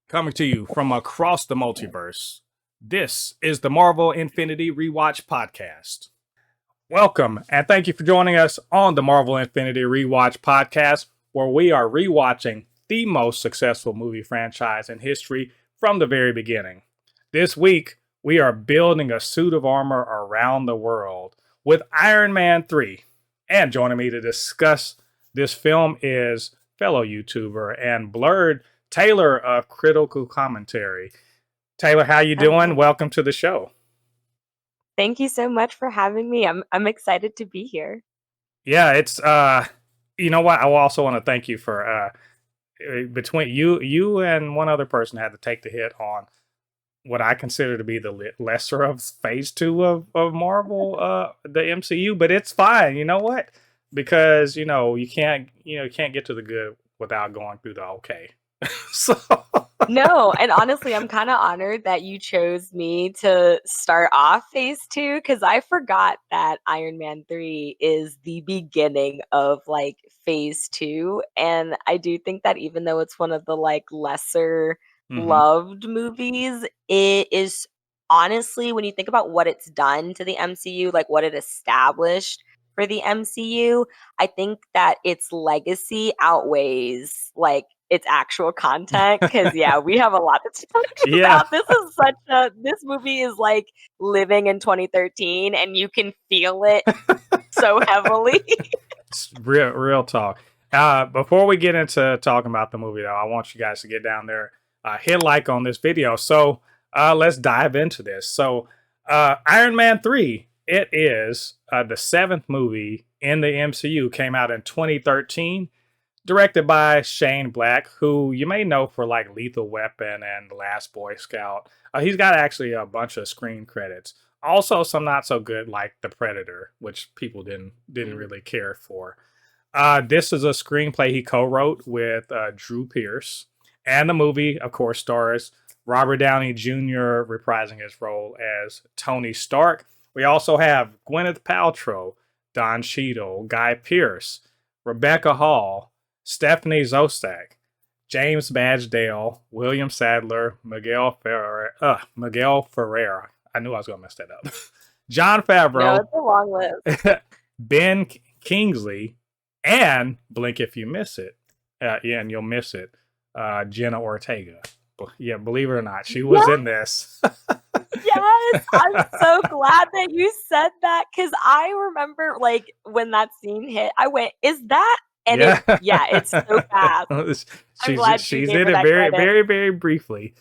Coming to you from across the multiverse, this is the Marvel Infinity Rewatch Podcast. Welcome, and thank you for joining us on the Marvel Infinity Rewatch Podcast, where we are rewatching the most successful movie franchise in history from the very beginning. This week, we are building a suit of armor around the world with Iron Man 3. And joining me to discuss this film is fellow YouTuber and Blurred Taylor of Critical Commentary. Taylor, how you doing? Welcome to the show. Thank you so much for having me. I'm excited to be here. Yeah, it's you know what? I also want to thank you for between you and one other person had to take the hit on what I consider to be the lesser of phase 2 of Marvel, the MCU, but it's fine. You know what? Because you can't get to the good without going through the okay. So No, and honestly, I'm kind of honored that you chose me to start off phase 2 because I forgot that Iron Man 3 is the beginning of like phase 2. And I do think that even though it's one of the like lesser mhm. loved movies, it is honestly, when you think about what it's done to the MCU, like what it established for the MCU, I think that its legacy outweighs like its actual content because yeah, we have a lot to talk Yeah, about. This movie is like living in 2013 and you can feel it so heavily. it's real talk. Before we get into talking about the movie, though, I want you guys to get down there, hit like on this video. So let's dive into this. So Iron Man 3, it is the seventh movie in the MCU, came out in 2013, directed by Shane Black, who you may know for like Lethal Weapon and The Last Boy Scout. He's got actually a bunch of screen credits. Also, some not so good like The Predator, which people didn't really care for. This is a screenplay he co-wrote with Drew Pearce, and the movie, of course, stars Robert Downey Jr. reprising his role as Tony Stark. We also have Gwyneth Paltrow, Don Cheadle, Guy Pearce, Rebecca Hall, Stephanie Zostak, James Badgedale, William Sadler, Miguel Ferrer. I knew I was going to mess that up. John No, Favreau, it's a long list. Ben Kingsley, and blink if you miss it. Yeah, and you'll miss it. Jenna Ortega. Yeah, believe it or not, she was in this. Yes, I'm so glad that you said that because I remember like when that scene hit, I went, "Is that?" And Yeah, yeah, it's so fast. I'm glad you she's gave in her it that very credit. very very briefly.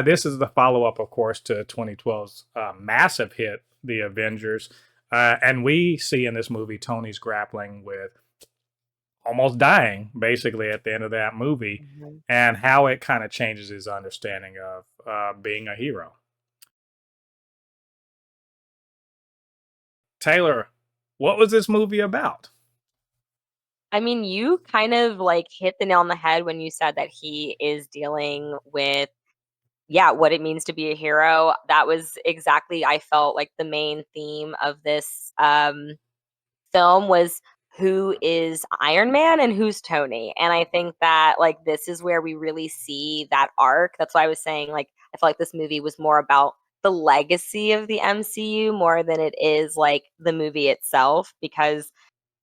This is the follow up, of course, to 2012's massive hit, The Avengers, and we see in this movie Tony's grappling with almost dying basically at the end of that movie, Mhm. and how it kind of changes his understanding of being a hero. Taylor, what was this movie about? I mean, you kind of like hit the nail on the head when you said that he is dealing with, yeah, what it means to be a hero. That was exactly, I felt like the main theme of this film was who is Iron Man and who's Tony. And I think that like this is where we really see that arc. That's why I was saying like I feel like this movie was more about the legacy of the MCU more than it is like the movie itself because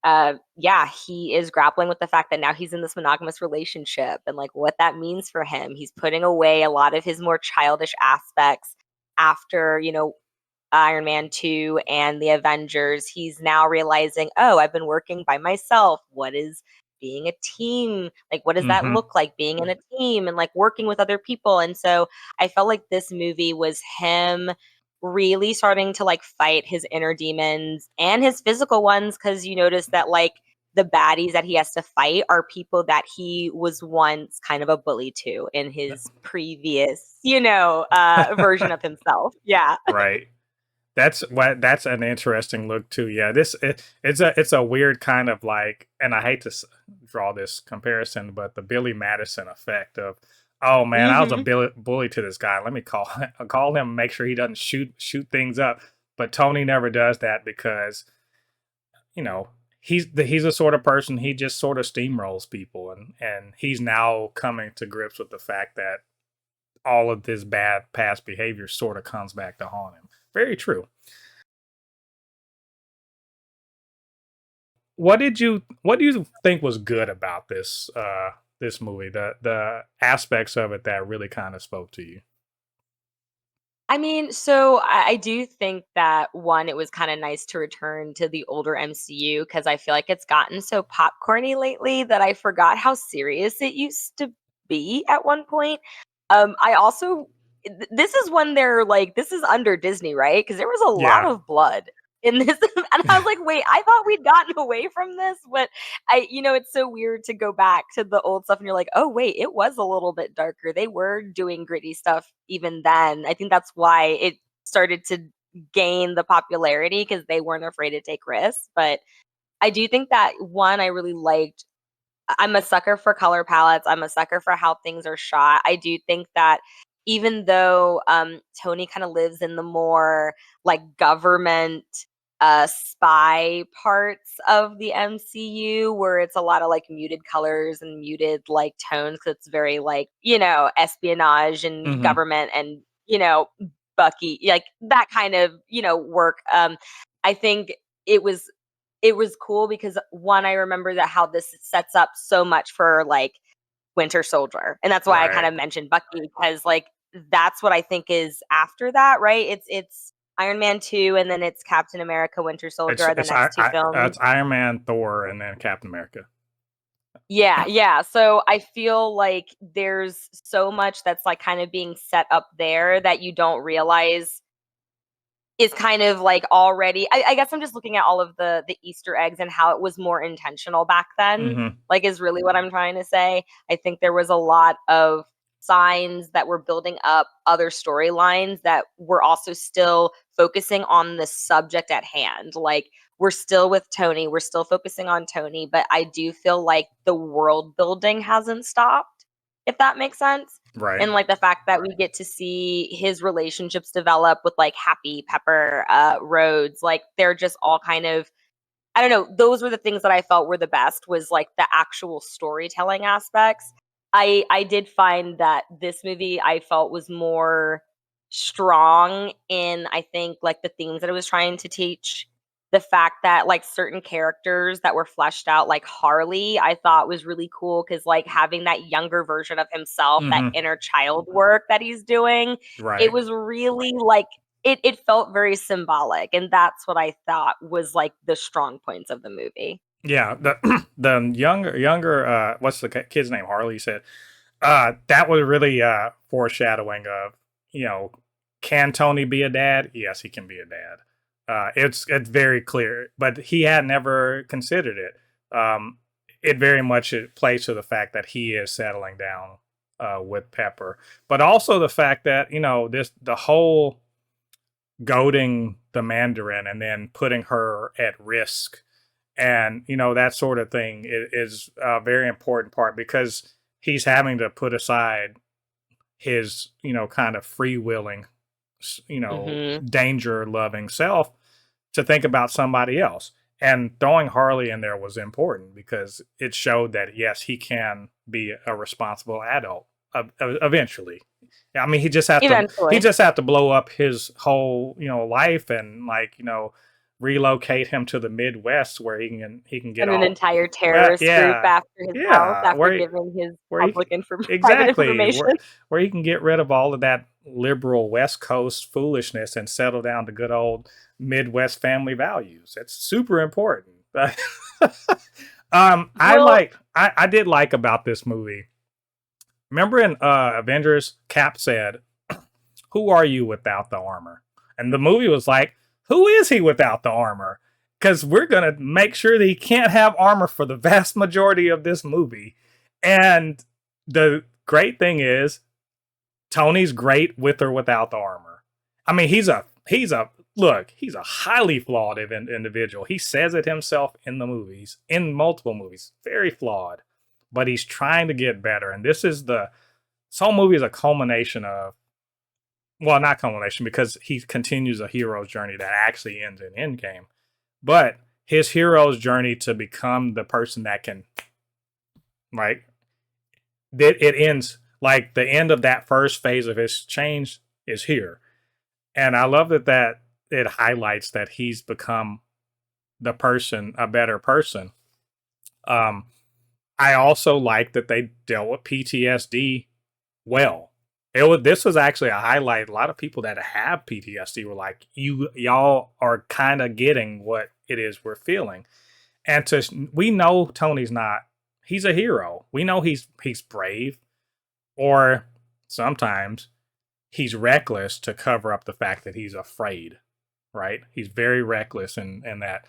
yeah, he is grappling with the fact that now he's in this monogamous relationship and like what that means for him. He's putting away a lot of his more childish aspects after, Iron Man 2 and the Avengers. He's now realizing, oh, I've been working by myself. What is being a team? Like, what does that Mm-hmm. look like being in a team and like working with other people? And so I felt like this movie was him really starting to like fight his inner demons and his physical ones because you notice that like the baddies that he has to fight are people that he was once kind of a bully to in his previous, version of himself. Yeah. Right. That's an interesting look too. Yeah, it's a weird kind of like, and I hate to draw this comparison, but the Billy Madison effect of, oh man, I was a Hmm. bully to this guy. Let me call him, make sure he doesn't shoot things up. But Tony never does that because you know he's the sort of person, he just sort of steamrolls people, and he's now coming to grips with the fact that all of this bad past behavior sort of comes back to haunt him. Very true. What do you think was good about this movie? The aspects of it that really kind of spoke to you. I mean, so I do think that one, it was kind of nice to return to the older MCU because I feel like it's gotten so popcorny lately that I forgot how serious it used to be at one point. I also, this is when they're like, this is under Disney, right? Because there was a lot Yeah. of blood in this, and I was like, wait, I thought we'd gotten away from this, but it's so weird to go back to the old stuff and you're like, oh, wait, it was a little bit darker. They were doing gritty stuff even then. I think that's why it started to gain the popularity because they weren't afraid to take risks. But I do think that one, I really liked. I'm a sucker for color palettes. I'm a sucker for how things are shot. I do think that even though Tony kind of lives in the more like government spy parts of the MCU where it's a lot of like muted colors and muted like tones because it's very like, espionage and Hmm. government and, Bucky, like that kind of, work. I think it was it was cool because one, I remember that how this sets up so much for like Winter Soldier. And that's why I kind Right. of mentioned Bucky because like that's what I think is after that, right? It's Iron Man 2 and then it's Captain America Winter Soldier are the next two films. It's Iron Man, Thor, and then Captain America. Yeah, yeah. So I feel like there's so much that's like kind of being set up there that you don't realize is kind of like already I guess I'm just looking at all of the Easter eggs and how it was more intentional back then, Hmm. like, is really what I'm trying to say. I think there was a lot of signs that were building up other storylines that were also still focusing on the subject at hand. Like, we're still with Tony, we're still focusing on Tony, but I do feel like the world building hasn't stopped, if that makes sense. Right. And like the fact that we get to see his relationships develop with like Happy, Pepper, Rhodes, like they're just all kind of, I don't know, those were the things that I felt were the best was like the actual storytelling aspects. I did find that this movie I felt was more strong in I think like the themes that it was trying to teach. The fact that like certain characters that were fleshed out like Harley, I thought was really cool because like having that younger version of himself, that Hmm. inner child work that he's doing, it Right. was really like it felt very symbolic, and that's what I thought was, like, the strong points of the movie. Yeah. The the younger what's the kid's name? Harley, you said. That was really foreshadowing of, you know, can Tony be a dad? Yes, he can be a dad. It's very clear, but he had never considered it. It very much it plays to the fact that he is settling down with Pepper, but also the fact that, you know, this the whole goading the Mandarin and then putting her at risk, and you know that sort of thing is a very important part because he's having to put aside his, you know, kind of free-willing, you know, Mhm. danger loving self to think about somebody else. And throwing Harley in there was important because it showed that yes, he can be a responsible adult eventually. I mean, he Eventually. just had to blow up his whole, you know, life and, like, you know, relocate him to the Midwest where he can get And an all, entire well, terrorist group yeah, after his house, yeah, after giving his where he public private exactly information. where he can get rid of all of that liberal West Coast foolishness and settle down to good old Midwest family values. It's super important. Well, I did like about this movie. Remember in Avengers, Cap said, "Who are you without the armor?" And the movie was like, "Who is he without the armor?" Because we're gonna make sure that he can't have armor for the vast majority of this movie. And the great thing is, Tony's great with or without the armor. I mean, he's a highly flawed individual. He says it himself in the movies, in multiple movies, very flawed, but he's trying to get better. And this whole movie is a culmination of, well, not culmination because he continues a hero's journey that actually ends in Endgame, but his hero's journey to become the person that can, right, it ends Like the end of that first phase of his change is here. And I love that it highlights that he's become the person, a better person. Um, I also like that they dealt with PTSD well. This was actually a highlight. A lot of people that have PTSD were like, y'all are kind of getting what it is we're feeling. And we know Tony's not. He's a hero. We know he's brave, or sometimes he's reckless to cover up the fact that he's afraid. Right? He's very reckless in that.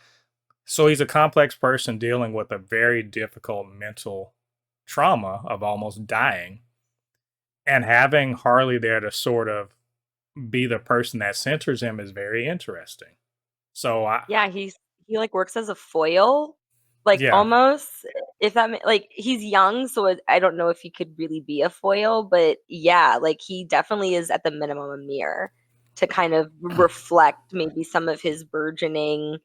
So he's a complex person dealing with a very difficult mental trauma of almost dying, and having Harley there to sort of be the person that centers him is very interesting. So Yeah, he, like, works as a foil, like, yeah, almost, if that ma like, he's young, so I don't know if he could really be a foil, but yeah, like, he definitely is at the minimum a mirror to kind of reflect maybe some of his burgeoning,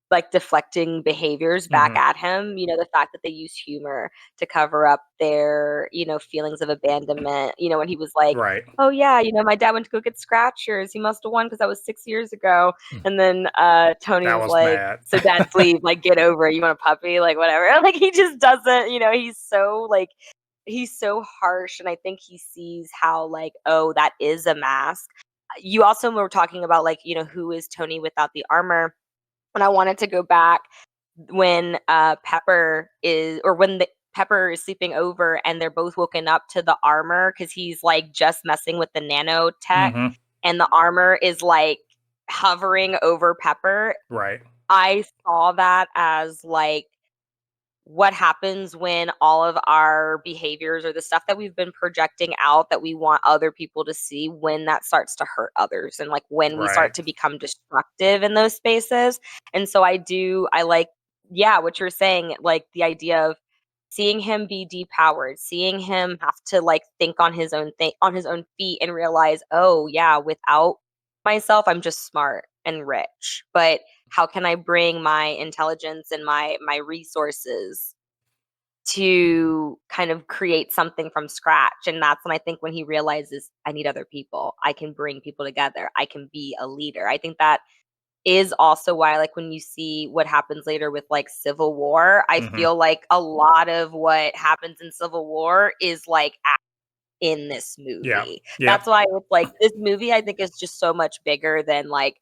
like, deflecting behaviors back hmm at him. The fact that they use humor to cover up their, feelings of abandonment. When he was like, right. "Oh, yeah, my dad went to go get scratchers. He must have won because that was 6 years ago." And then, Tony That was was like, mad. "So dad's leave, like, get over it. You want a puppy?" Like, whatever. Like, he just doesn't, he's so harsh, and I think he sees how, like, "Oh, that is a mask." You also were talking about, like, who is Tony without the armor? And I wanted to go back when Pepper is, or when Pepper is sleeping over and they're both woken up to the armor because he's like just messing with the nanotech, hmm and the armor is like hovering over Pepper. Right. I saw that as like what happens when all of our behaviors or the stuff that we've been projecting out that we want other people to see, when that starts to hurt others, and like when we Right. start to become destructive in those spaces. And so I like, yeah, what you're saying, like the idea of seeing him be depowered, seeing him have to like think on his own thing, on his own feet, and realize, oh yeah, without myself I'm just smart and rich, but how can I bring my intelligence and my resources to kind of create something from scratch? And that's when I think, when he realizes, I need other people, I can bring people together, I can be a leader. I think that is also why, like, when you see what happens later with like Civil War, I hmm feel like a lot of what happens in Civil War is like in this Yeah. movie. Yep. That's why it's like this movie I think is just so much bigger than like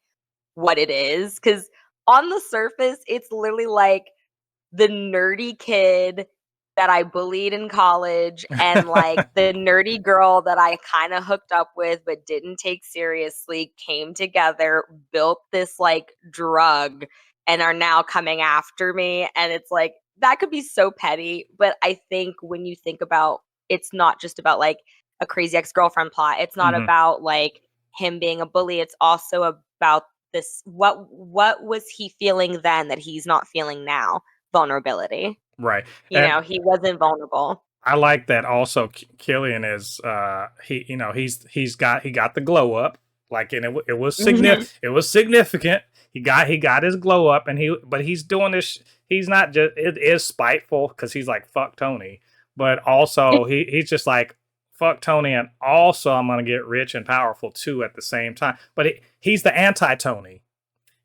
what it is, because on the surface it's literally like the nerdy kid that I bullied in college and like the nerdy girl that I kind of hooked up with but didn't take seriously came together, built this like drug, and are now coming after me. And it's like, that could be so petty, but I think when you think about, it's not just about like a crazy ex-girlfriend plot. It's not hmm about like him being a bully. It's also about this, what was he feeling then that he's not feeling now? Vulnerability. Right. And He wasn't vulnerable. I like that also. Killian is he got the glow up, like, and it was Mhm. significant. He got his glow up, and he's doing this. He's not just, it is spiteful because he's like, fuck Tony, but also he's just like, fuck Tony, and also I'm gonna get rich and powerful too at the same time. But he's the anti Tony.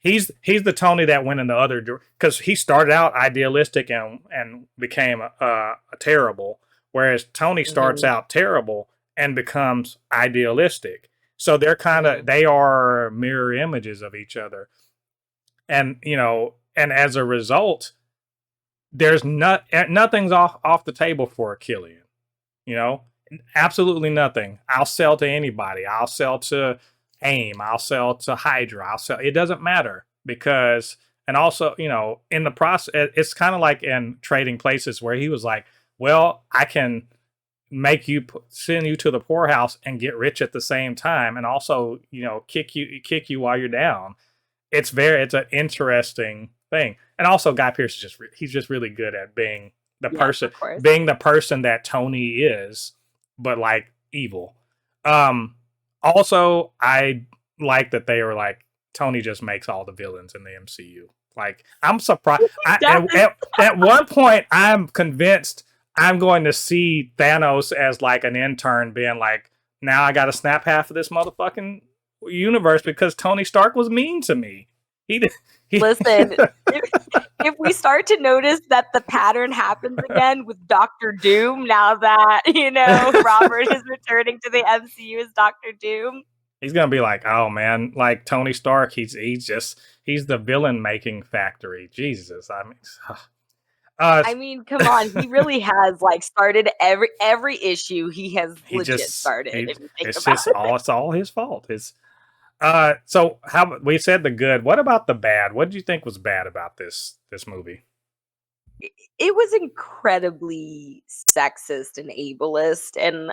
He's the Tony that went in the other, because he started out idealistic and became a terrible, whereas Tony starts Mhm, out terrible and becomes idealistic. So mhm. they are mirror images of each other, and and as a result, there's nothing's off the table for a Killian. You know, absolutely nothing. I'll sell to anybody. I'll sell to AIM. I'll sell to Hydra. I'll sell. It doesn't matter, because, and also, in the process, it's kind of like in Trading Places, where he was like, well, I can make you, send you to the poorhouse and get rich at the same time, and also, kick you while you're down. It's an interesting thing. And also, Guy Pearce is he's just really good at Yes, of course. being the person that Tony is, but like evil. Um, Also, I like that they were like, Tony just makes all the villains in the MCU. Like, I'm surprised. He does. At one point, I'm convinced I'm going to see Thanos as like an intern being like, now I got to snap half of this motherfucking universe because Tony Stark was mean to me. He he Listen, if we start to notice that the pattern happens again with Doctor Doom, now that, Robert is returning to the MCU as Doctor Doom. he's gonna be like, oh man, like Tony Stark, he's the villain making factory. Jesus, I mean, uh, I mean, come on, he really has like started every issue he has he legit just started, he if you think it's about just it. all his fault. So how we said the good. What about the bad? What did you think was bad about this movie? It was incredibly sexist and ableist, and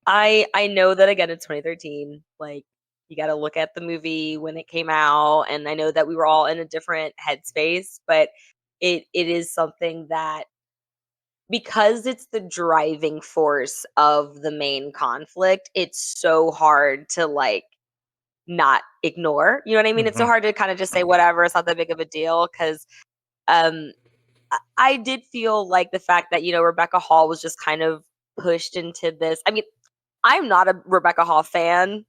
I know that again it's 2013. Like, you got to look at the movie when it came out, and I know that we were all in a different headspace, but it is something that, because it's the driving force of the main conflict, it's so hard to like not ignore. You know what I mean? It's so Mm-hmm. hard to kind of just say whatever, it's not that big of a deal, cuz um I did feel like the fact that, Rebecca Hall was just kind of pushed into this. I mean, I'm not a Rebecca Hall fan,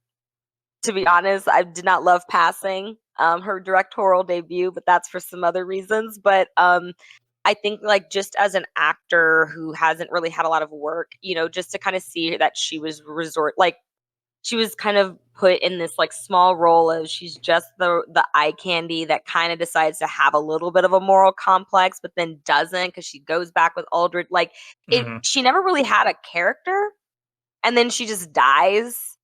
to be honest. I did not love Passing, her directorial debut, but that's for some other reasons. But I think, like, just as an actor who hasn't really had a lot of work, just to kind of see that she was kind of put in this like small role of, she's just the eye candy that kind of decides to have a little bit of a moral complex, but then doesn't, because she goes back with Aldred. Like, Mm-hmm. she never really had a character, and then she just dies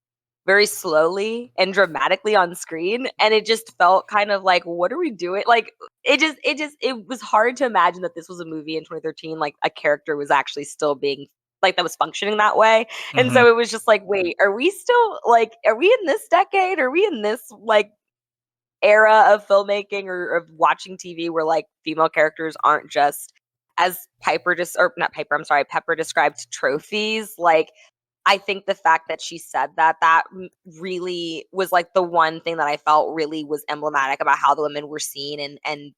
very slowly and dramatically on screen, and it just felt kind of like, what are we doing? Like, it was hard to imagine that this was a movie in 2013, like a character was actually still being, like, that was functioning that way. And Mm-hmm. so it was just like, wait, are we still, like, are we in this decade, are we in this like era of filmmaking or of watching TV where like female characters aren't just, as Piper just, or not Piper, I'm sorry, Pepper described, trophies? Like, I think the fact that she said that really was like the one thing that I felt really was emblematic about how the women were seen and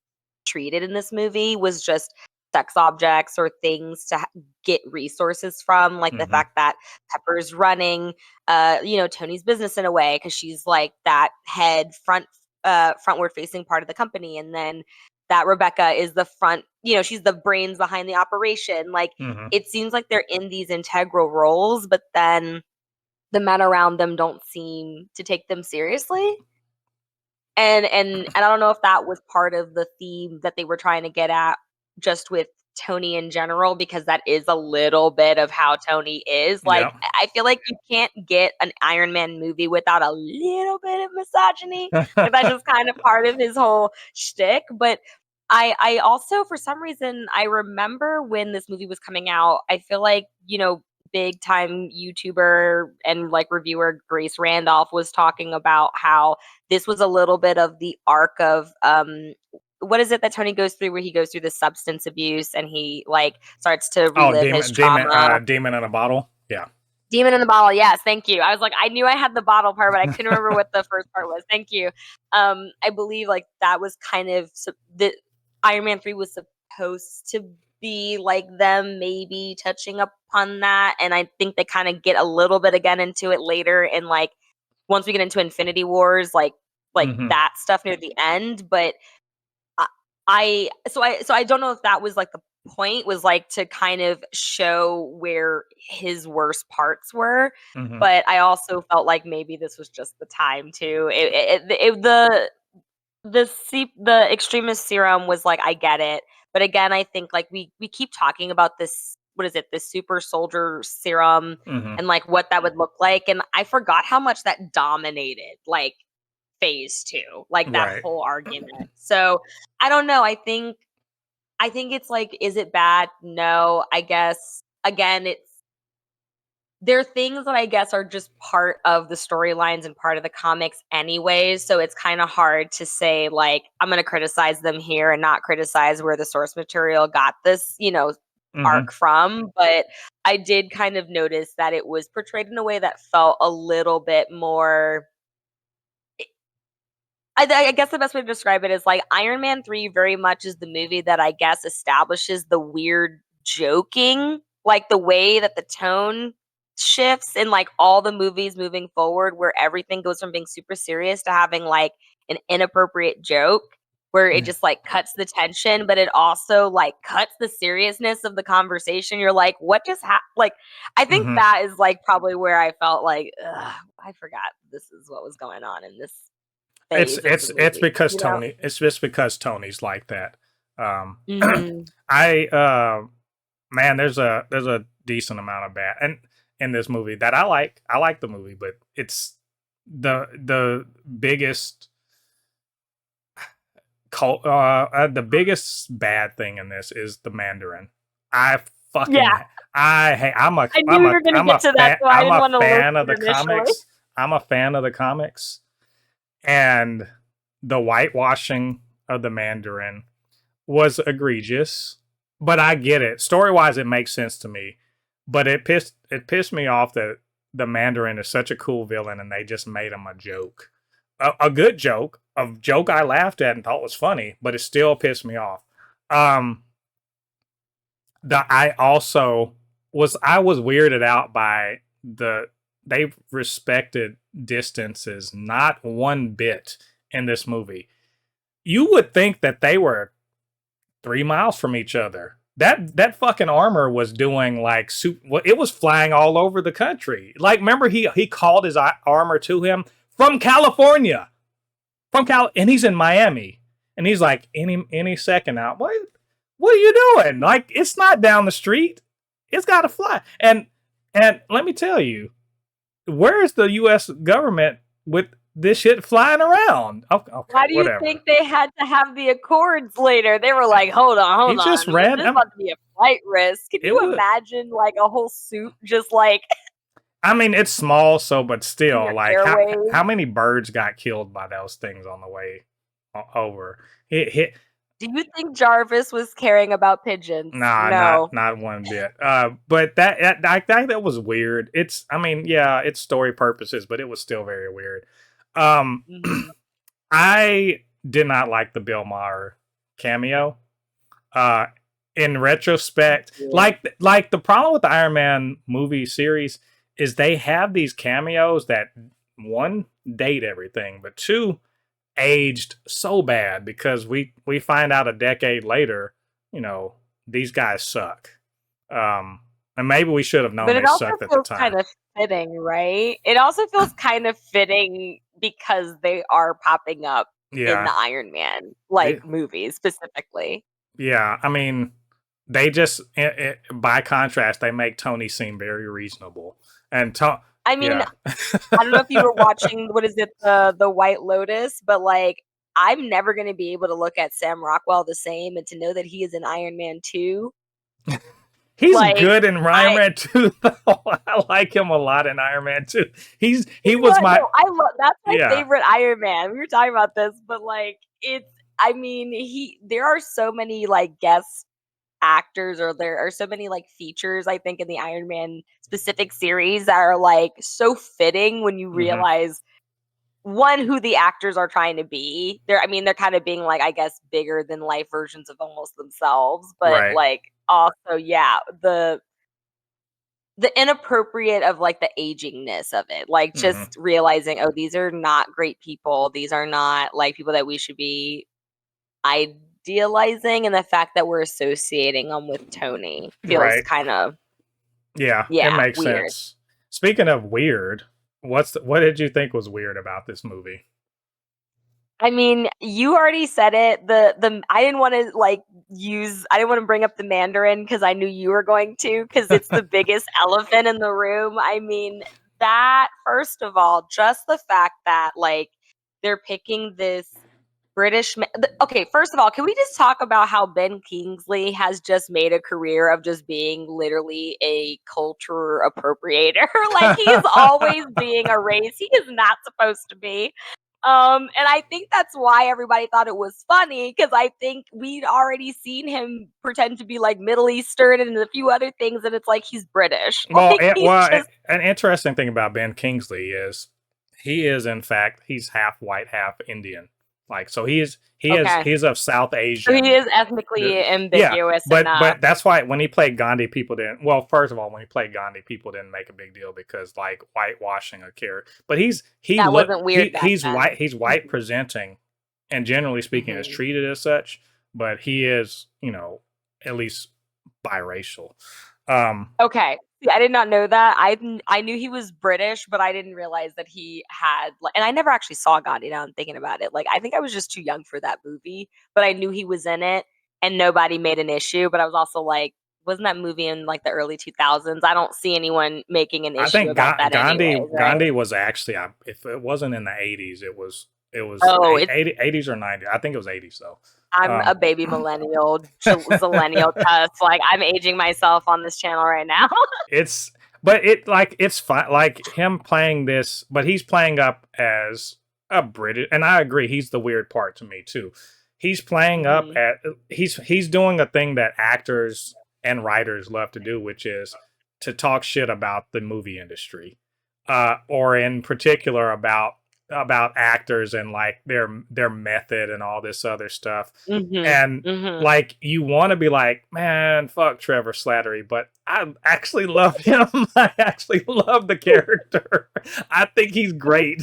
treated in this movie, was just sex objects or things to get resources from, like the Mm-hmm. fact that Pepper's running Tony's business in a way, because she's like that head frontward facing part of the company, and then that Rebecca is the front, she's the brains behind the operation. Like, Mm-hmm. it seems like they're in these integral roles, but then the men around them don't seem to take them seriously. And I don't know if that was part of the theme that they were trying to get at, just with Tony in general, because that is a little bit of how Tony is. Like, Yeah. I feel like you can't get an Iron Man movie without a little bit of misogyny. Like, that's just kind of part of his whole shtick. But I also, for some reason, I remember when this movie was coming out, I feel like, big time YouTuber and like reviewer Grace Randolph was talking about how this was a little bit of the arc of what is it that Tony goes through, where he goes through the substance abuse and he like starts to Oh, relive his trauma. demon in a bottle. Yeah. Demon in the bottle, yes, thank you. I was like, I knew I had the bottle part, but I couldn't remember what the first part was. Thank you. I believe like that was kind of the Iron Man 3 was supposed to be like them maybe touching upon that, and I think they kind of get a little bit again into it later, in like once we get into Infinity Wars, like Mm-hmm. that stuff near the end. But I so I don't know if that was like the point, was like to kind of show where his worst parts were, Mm-hmm. but I also felt like maybe this was just the time to the extremist serum was like, I get it, but again, I think like we keep talking about this, what is it, this super soldier serum, Mm-hmm. and like what that would look like, and I forgot how much that dominated like phase 2, like that Right. whole argument. So, I don't know, I think it's like, is it bad? No, I guess, again, they're things that I guess are just part of the storylines and part of the comics anyways, so it's kinda hard to say, like, I'm gonna criticize them here and not criticize where the source material got this, Mm-hmm. arc from, but I did kind of notice that it was portrayed in a way that felt a little bit more. I guess the best way to describe it is like Iron Man 3 very much is the movie that I guess establishes the weird joking, like the way that the tone shifts in like all the movies moving forward, where everything goes from being super serious to having like an inappropriate joke where it just like cuts the tension, but it also like cuts the seriousness of the conversation. You're like, what just happened? Like, I think Mhm. that is like probably where I felt like, ugh, I forgot this is what was going on in this It's phase of the it's it's movie, because you know? Tony. It's just because Tony's like that. Um, Mhm. I man, there's a decent amount of bad and in this movie that I like. I like the movie, but it's the biggest the biggest bad thing in this is the Mandarin. I fucking Yeah, I hey I knew we were gonna get to that, so I I'm didn't a wanna list fan of the it initially. comics. I'm a fan of the comics, and the whitewashing of the Mandarin was egregious. But I get it. Story wise, it makes sense to me. But it pissed me off that the Mandarin is such a cool villain, and they just made him a joke, a good joke, a joke I laughed at and thought was funny, but it still pissed me off. Um, I was weirded out by they respected distances not one bit in this movie. You would think that they were 3 miles from each other. That fucking armor was doing like it was flying all over the country. Like, remember he called his armor to him from California, and he's in Miami, and he's like any second out. What are you doing? Like, it's not down the street. It's got to fly. And let me tell you, where is the U.S. government with this shit flying around? Okay, Why do you whatever. think they had to have the Accords later? They were like, "Hold on, He hold just on. This ran. is about to be a flight risk." Can It you would. imagine, like, a whole suit just, like, I mean, it's small, so but in still, your like how airways? many birds got killed by those things on the way over? Hit. Do you think Jarvis was caring about pigeons? Nah, not No. not one bit. But that was weird. I mean, yeah, it's story purposes, but it was still very weird. Um, Mhm. I did not like the Bill Maher cameo. Uh, in retrospect, Yeah. like the problem with the Iron Man movie series is they have these cameos that, one, date everything, but two, aged so bad because we find out a decade later, you know, these guys suck. And maybe we should have known But it they also sucked at the feels time. kind of fitting, right? It also feels kind of fitting because they are popping up in Yeah, the Iron Man, like, it, movies specifically. yeah. I mean, by contrast, they make Tony seem very reasonable, and I mean, yeah. I don't know if you were watching, what is it, the White Lotus, but, like, I'm never gonna be able to look at Sam Rockwell the same, and to know that he is in Iron Man 2, He's like, good in Iron I Man 2, though. I like him a lot in Iron Man 2. He you know was what? my No, I love that's my yeah. favorite Iron Man. We were talking about this, but, like, it's I mean, he there are so many, like, guest actors, or there are so many, like, features, I think, in the Iron Man specific series that are, like, so fitting when you Hmm. realize, one, who the actors are trying to be. I mean, they're kind of being, like, I guess, bigger than life versions of almost themselves, but, Right. like, also, yeah, the inappropriate of, like, the agingness of it, like, Hmm. just realizing, "Oh, these are not great people. These are not, like, people that we should be idealizing," and the fact that we're associating them with Tony feels Right. kinda, Yeah, it yeah, makes weird. sense. Speaking of weird, what did you think was weird about this movie? I mean, you already said it. I didn't want to like use. I didn't want to bring up the Mandarin because I knew you were going to, because it's the biggest elephant in the room. I mean, that first of all, just the fact that like they're picking this okay, first of all, can we just talk about how Ben Kingsley has just made a career of just being literally a culture appropriator? Like, he's always being a race he is not supposed to be. And I think that's why everybody thought it was funny, because I think we'd already seen him pretend to be like Middle Eastern and a few other things, and it's like he's British. well, Like, he's just an interesting thing about Ben Kingsley is he is in fact he's half white, half Indian. Like, so he is Okay. he's of South So he Asian. is ethnically Yeah, ambiguous but enough. that's why when he played Gandhi, people didn't. Well, first of all, when he played Gandhi, people didn't make a big deal because like whitewashing a character. But he That look wasn't weird back he's then. white. He's white presenting, and generally speaking, is Mhm. treated as such. But he is, at least biracial. Um, Okay. See, I did not know that. I knew he was British, but I didn't realize that he had like, and I never actually saw Gandhi. Now I'm thinking about it. Like, I think I was just too young for that movie, but I knew he was in it, and nobody made an issue. But I was also like, wasn't that movie in like the early 2000s? I don't see anyone making an I issue think about that anyways, right? Gandhi was actually, if it wasn't in the 80s, it was Oh, it's 80s or 90s. I think it was 80s though. I'm a Um, baby millennial, zillennial test. Like I'm aging myself on this channel right now. it's but it's fine, like him playing this, but he's playing up as a British, and I agree he's the weird part to me too. He's playing up Hmm. at he's doing a thing that actors and writers love to do, which is to talk shit about the movie industry, or in particular about actors and like their method and all this other stuff. Hmm. And Hmm. like you want to be like, man, fuck Trevor Slattery, but I actually love him. I actually love the character. I think he's great.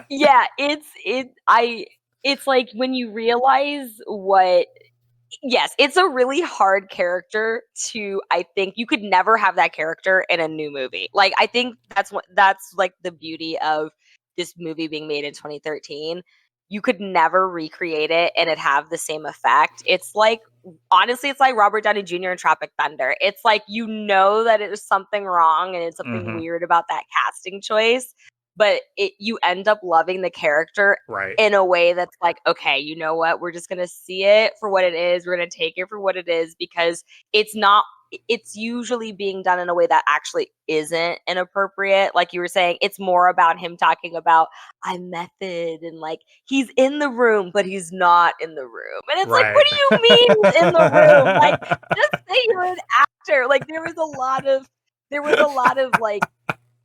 Yeah, it's like when you realize what yes, it's a really hard character to I think you could never have that character in a new movie. Like I think that's like the beauty of this movie being made in 2013. You could never recreate it and it have the same effect. It's like honestly, it's like Robert Downey Jr. in Tropic Thunder. It's like you know that it was something wrong and it's something Hmm. weird about that casting choice, but you end up loving the character Right. in a way that's like, okay, you know what? We're just gonna see it for what it is. We're gonna take it for what it is because it's not. It's usually being done in a way that actually isn't inappropriate. Like you were saying, it's more about him talking about I'm method and like he's in the room, but he's not in the room. And it's like, Right. what do you mean he's in the room? Like, just say you're an actor. Like there was a lot of like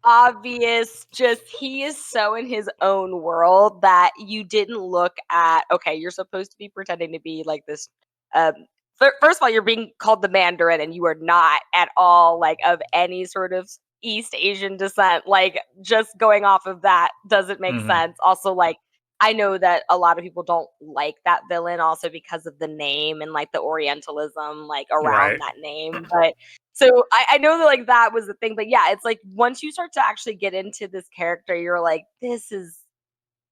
obvious just he is so in his own world that you didn't look at okay you're supposed to be pretending to be like this um first of all you're being called the Mandarin and you are not at all like of any sort of East Asian descent, like just going off of that doesn't make Hmm. sense. Also, like I know that a lot of people don't like that villain also because of the name and like the Orientalism like around Right. that name, but so I know that like that was the thing, but yeah, it's like once you start to actually get into this character, you're like, this is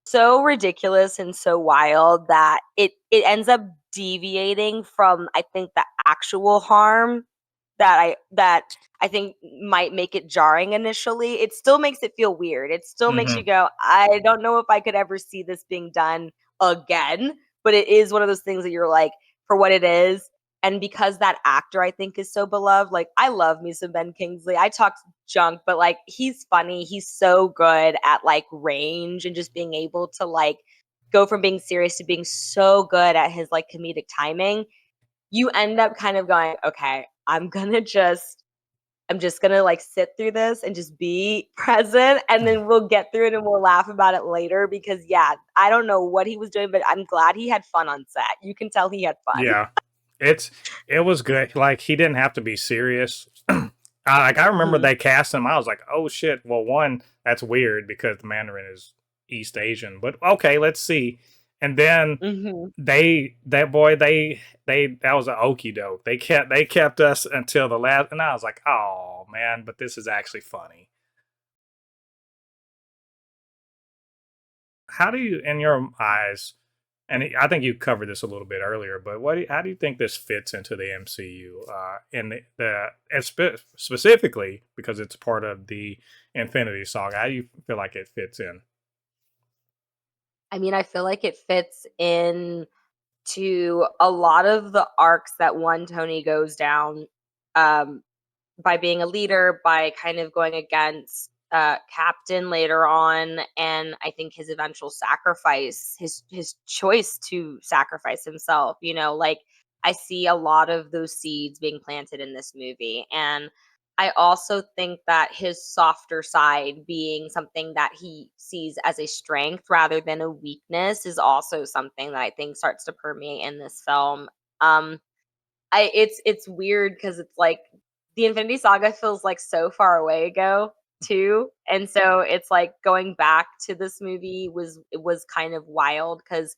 so ridiculous and so wild that it ends up deviating from I think the actual harm that I think might make it jarring initially. It still makes it feel weird. It still makes you Hmm. go, I don't know if I could ever see this being done again. But it is one of those things that you're like, for what it is. And because that actor I think is so beloved, like I love me some Ben Kingsley. I talk junk, but like he's funny. He's so good at like range and just being able to like go from being serious to being so good at his like comedic timing. You end up kind of going, okay, I'm just gonna like sit through this and just be present and then we'll get through it and we'll laugh about it later because yeah, I don't know what he was doing, but I'm glad he had fun on set. You can tell he had fun. Yeah. It's it was good. Like he didn't have to be serious. Like I remember Mhm. they cast him. I was like, oh shit. Well, one, that's weird because the Mandarin is East Asian. But okay, let's see. And then Mhm. they that was an okey doke. They kept us until the last, and I was like, oh man, but this is actually funny. How do you, in your eyes, and I think you covered this a little bit earlier, but how do you think this fits into the MCU? In and specifically because it's part of the Infinity Saga, how do you feel like it fits in? I mean, I feel like it fits in to a lot of the arcs that one Tony goes down um by being a leader, by kind of going against Captain later on, and I think his eventual sacrifice, his choice to sacrifice himself. You know, like I see a lot of those seeds being planted in this movie, and I also think that his softer side being something that he sees as a strength rather than a weakness is also something that I think starts to permeate in this film. Um, it's weird because it's like the Infinity Saga feels like so far away ago too, and so it's like going back to this movie was kind of wild because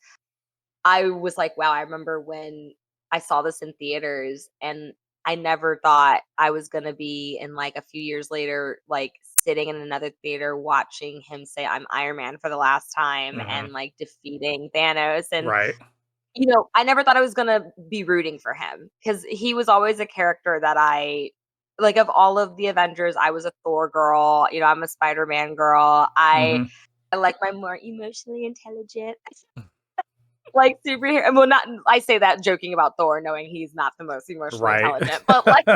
I was like, wow, I remember when I saw this in theaters and I never thought I was gonna be in like a few years later, like sitting in another theater watching him say I'm Iron Man for the last time Hmm. and like defeating Thanos. And Right. I never thought I was gonna be rooting for him because he was always a character that I like of all of the Avengers, I was a Thor girl, I'm a Spider-Man girl. I Hmm. I like my more emotionally intelligent like, superhero well, not I say that joking about Thor, knowing he's not the most emotionally Right. intelligent, but, like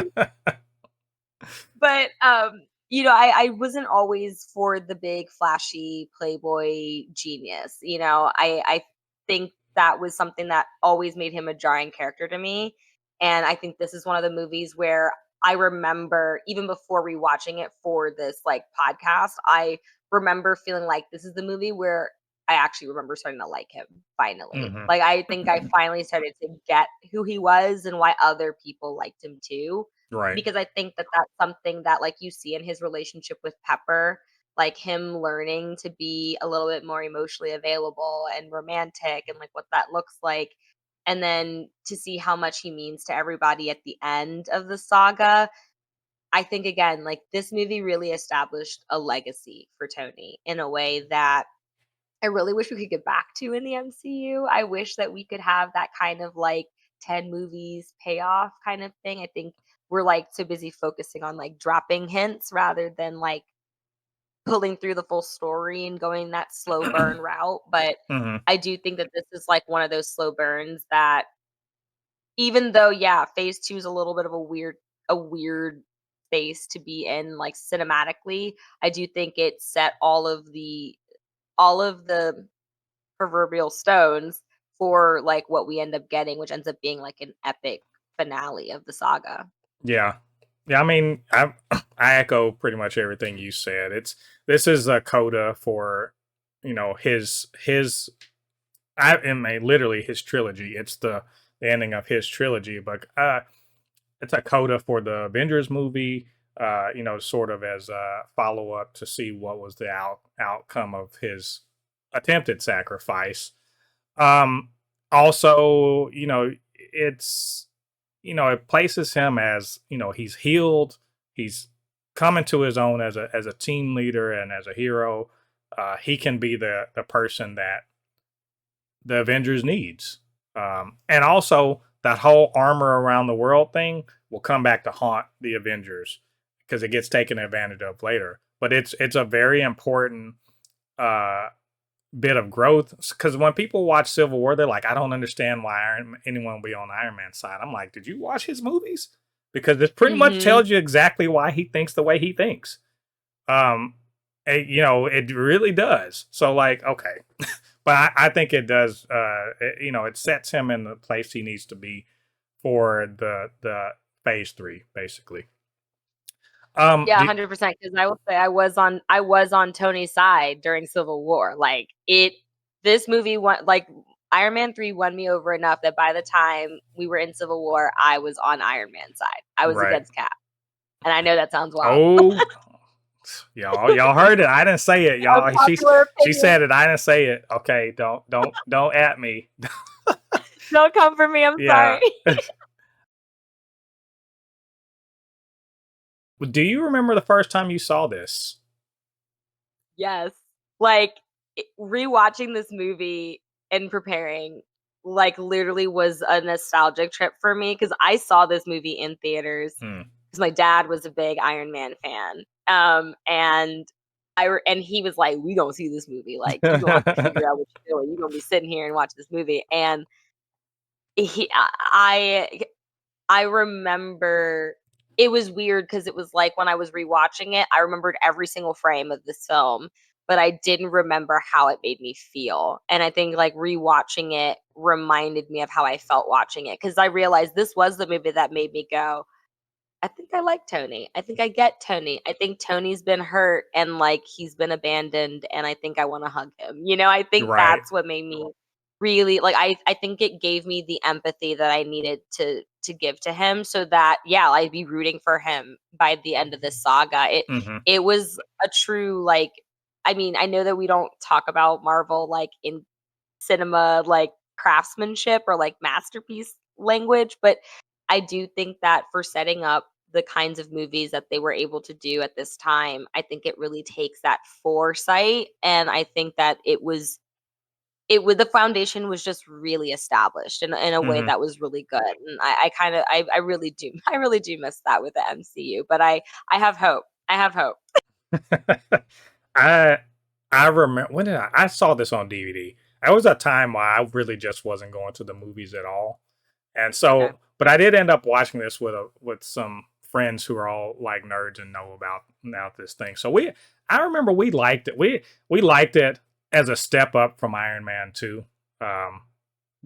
but, I wasn't always for the big, flashy playboy genius, I think that was something that always made him a jarring character to me, and I think this is one of the movies where I remember even before rewatching it for this, like, podcast, I remember feeling like this is the movie where I actually remember starting to like him, finally. Hmm. Like, I think I finally started to get who he was and why other people liked him too, Right. because I think that that's something that, like, you see in his relationship with Pepper, like, him learning to be a little bit more emotionally available and romantic and, like, what that looks like, and then to see how much he means to everybody at the end of the saga. I think, again, like, this movie really established a legacy for Tony in a way that I really wish we could get back to in the MCU. I wish that we could have that kind of like 10 movies payoff kind of thing. I think we're like so busy focusing on like dropping hints rather than like pulling through the full story and going that slow burn route. But Hmm. I do think that this is like one of those slow burns that even though, yeah, phase two is a little bit of a weird space to be in like cinematically, I do think it set all of the proverbial stones for like what we end up getting, which ends up being like an epic finale of the saga. Yeah. Yeah, I mean, I echo pretty much everything you said. This is a coda for, his I mean literally his trilogy. It's the ending of his trilogy, but it's a coda for the Avengers movie, sort of as a follow up to see what was the outcome of his attempted sacrifice. Um, Also, it's it places him as he's healed, he's coming to his own as a team leader and as a hero. He can be the person that the Avengers needs. And also that whole armor around the world thing will come back to haunt the Avengers because it gets taken advantage of later. But it's a very important uh, bit of growth because when people watch Civil War, they're like, I don't understand why anyone would be on Iron Man's side. I'm like, did you watch his movies? Because it pretty much Mhm. tells you exactly why he thinks the way he thinks. Um, it really does. So like, okay, but I think it does. It sets him in the place he needs to be for the phase three, basically. Yeah, Do, 100%. Because I will say I was on Tony's side during Civil War. Like this movie won like Iron Man 3 won me over enough that by the time we were in Civil War, I was on Iron Man's side. I was right? against Cap. And I know that sounds wild. Oh, y'all heard it. I didn't say it, y'all. Unpopular She opinion. said it. I didn't say it. Okay, don't at me. Don't come for me. I'm sorry. Yeah. Do you remember the first time you saw this? Yes. Like, rewatching this movie and preparing, like, literally was a nostalgic trip for me because I saw this movie in theaters Hmm. because my dad was a big Iron Man fan. And and he was like, "We gonna see this movie, like, you gonna have to figure out what you're doing. You're gonna be sitting here and watch this movie." And he I remember it was weird because it was like when I was rewatching it, I remembered every single frame of this film, but I didn't remember how it made me feel. And I think like rewatching it reminded me of how I felt watching it because I realized this was the movie that made me go, I think I like Tony. I think I get Tony. I think Tony's been hurt and like he's been abandoned and I think I want to hug him. I think Right. that's what made me really like I think it gave me the empathy that I needed to give to him so that yeah, I'd be rooting for him by the end of this saga. It Mm-hmm. it was a true like I mean, I know that we don't talk about Marvel like in cinema like craftsmanship or like masterpiece language, but I do think that for setting up the kinds of movies that they were able to do at this time, I think it really takes that foresight and I think that the foundation was just really established in a way Mm-hmm. that was really good. And I kind of I really do I really do miss that with the MCU, but I have hope. I have hope. I I remember when I saw this on DVD. There was a time where I really just wasn't going to the movies at all, and Okay. so but I did end up watching this with some friends who are all like nerds and know about this thing. So I remember we liked it. We liked it as a step up from Iron Man 2. Um,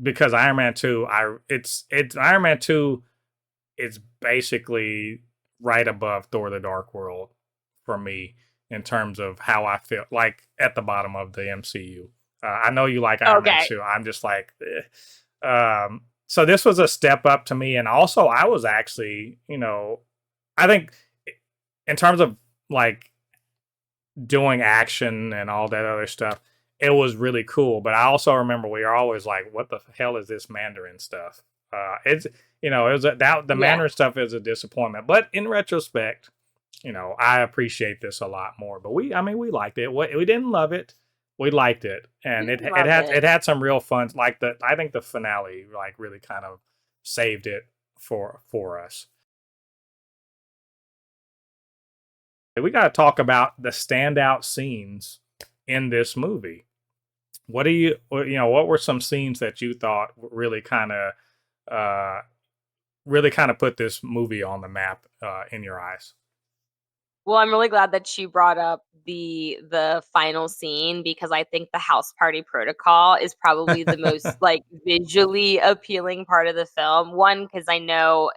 because Iron Man 2, it's Iron Man 2 is basically right above Thor the Dark World for me in terms of how I feel like at the bottom of the MCU. I know you like Iron Man Okay. 2. I'm just like so this was a step up to me, and also I was actually, I think in terms of like doing action and all that other stuff, it was really cool. But I also remember we were always like, "What the hell is this Mandarin stuff?" It's it was that the Yeah. Mandarin stuff is a disappointment. But in retrospect, I appreciate this a lot more. But I mean, we liked it. We didn't love it. We liked it, and We it love had it. it had some real fun. Like I think the finale like really kind of saved it for us. We got to talk about the standout scenes in this movie. What do what were some scenes that you thought uh, really kind of put this movie on the map in your eyes? Well, I'm really glad that you brought up the final scene because I think the house party protocol is probably the most, like, visually appealing part of the film. One, because I know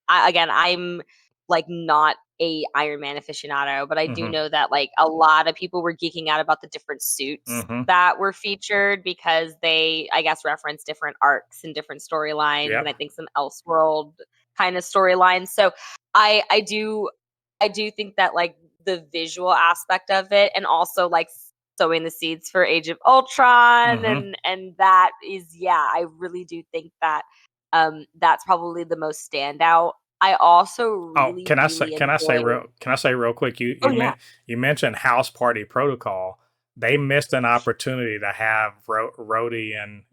again, I'm like not a Iron Man aficionado, but I do Mm-hmm. know that like a lot of people were geeking out about the different suits Mm-hmm. that were featured because they, I guess, reference different arcs and different storylines, and Yep. I think some Elseworld kind of storylines. So I I do think that like the visual aspect of it, and also like sowing the seeds for Age of Ultron, Mm-hmm. and that is yeah, I really do think that that's probably the most standout. I also Oh, really, really enjoy can I say real quick? Oh, yeah. You mentioned House Party Protocol. They missed an opportunity to have Rhodey and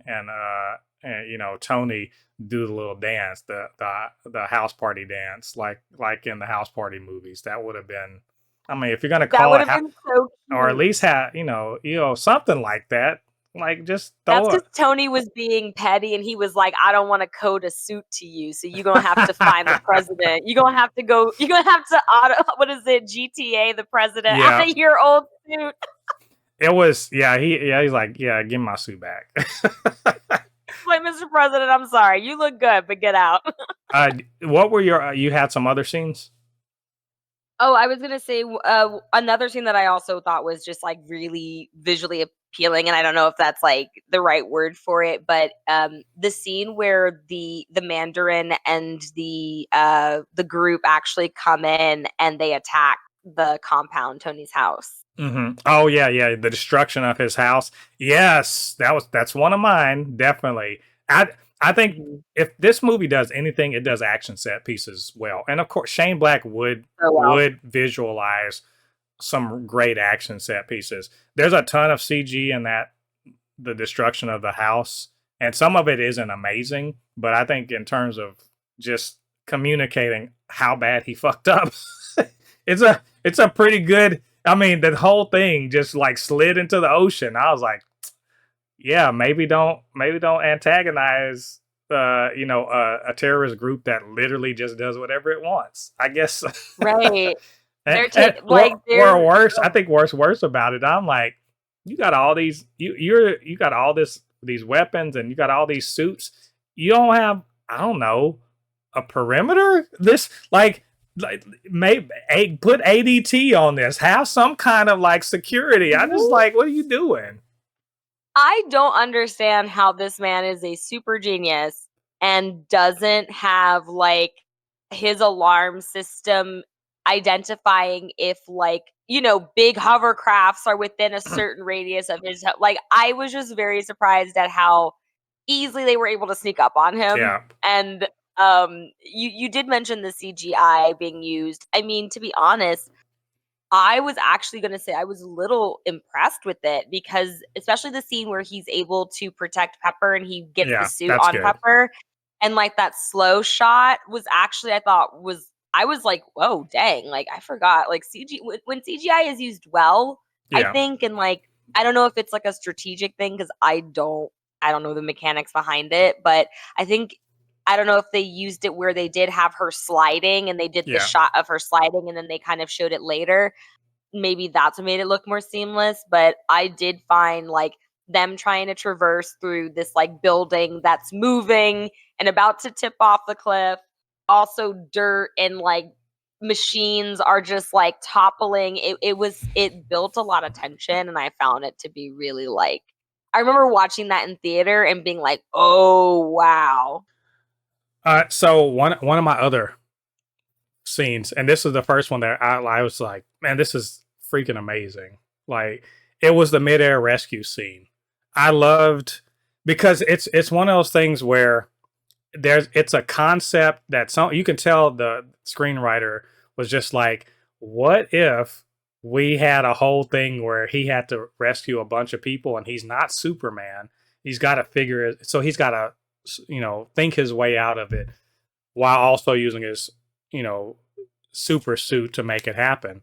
Tony do the little dance, the house party dance, like in the House Party movies. That would have been. I mean, if you're gonna That call would it have been so or at cute. least have something like that, like just That's throw it. because Tony was being petty, and he was like, "I don't wanna code a suit to you, so you're gonna have to find the president. You're gonna have to auto what is it, GTA the president out Yeah, of your old suit." it was. He's like, yeah, give me my suit back. Like, "Mr. President, I'm sorry. You look good, but get out." What were you had some other scenes? Oh, I was gonna say, another scene that I also thought was just, like, really visually appealing, and I don't know if that's, like, the right word for it, but, the scene where the Mandarin and the group actually come in and they attack the compound, Tony's house. Mm-hmm. Oh yeah, the destruction of his house. Yes, that's one of mine. Definitely. I think Mhm. if this movie does anything, it does action set pieces well, and of course Shane Black Oh, wow. would visualize some great action set pieces. There's a ton of CG in that the destruction of the house, and some of it isn't amazing, but I think in terms of just communicating how bad he fucked up, it's a pretty good. I mean, the whole thing just like slid into the ocean. I was like, yeah, maybe don't antagonize a terrorist group that literally just does whatever it wants. I guess. Right. and, They're and like, or they're worse, I oh, think worse about it. I'm like, you got all these you got all these weapons and you got all these suits. You don't have, I don't know, a perimeter. This like like maybe put ADT on this. Have some kind of like security. I just like, what are you doing? I don't understand how this man is a super genius and doesn't have like his alarm system identifying if like, big hovercrafts are within a certain radius of his like I was just very surprised at how easily they were able to sneak up on him. Yeah, And you did mention the CGI being used. I mean, to be honest, I was actually gonna say I was a little impressed with it because especially the scene where he's able to protect Pepper and he gets the yeah, suit that's on good. Pepper, and, like, that slow shot was actually I thought was I was like, "Whoa, dang," like, I forgot, like, CG when CGI is used well, I Yeah, think, and, like, I don't know if it's, like, a strategic thing because I don't know the mechanics behind it, but I think I don't know if they used it where they did have her sliding and they did the yeah, shot of her sliding and then they kind of showed it later. Maybe that's what made it look more seamless, but I did find, like, them trying to traverse through this, like, building that's moving and about to tip off the cliff, also dirt and, like, machines are just, like, toppling. It built a lot of tension, and I found it to be really, like I remember watching that in theater and being like, "Oh, wow." so one of my other scenes, and this is the first one that I was like, man, this is freaking amazing. Like, it was the midair rescue scene. I loved because it's one of those things where it's a concept that some you can tell the screenwriter was just like, what if we had a whole thing where he had to rescue a bunch of people and he's not Superman. He's got to figure it, so he's got to think his way out of it while also using his you know super suit to make it happen.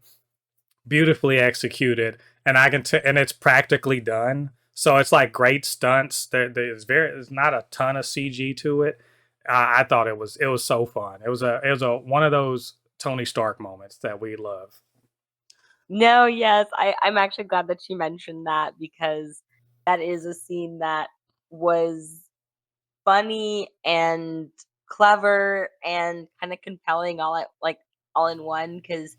Beautifully executed, and and it's practically done. So it's like great stunts. There's not a ton of CG to it. I thought it was so fun. It was a one of those Tony Stark moments that we love. No, yes, I'm actually glad that you mentioned that because that is a scene that was funny and clever and kinda compelling all in one. Because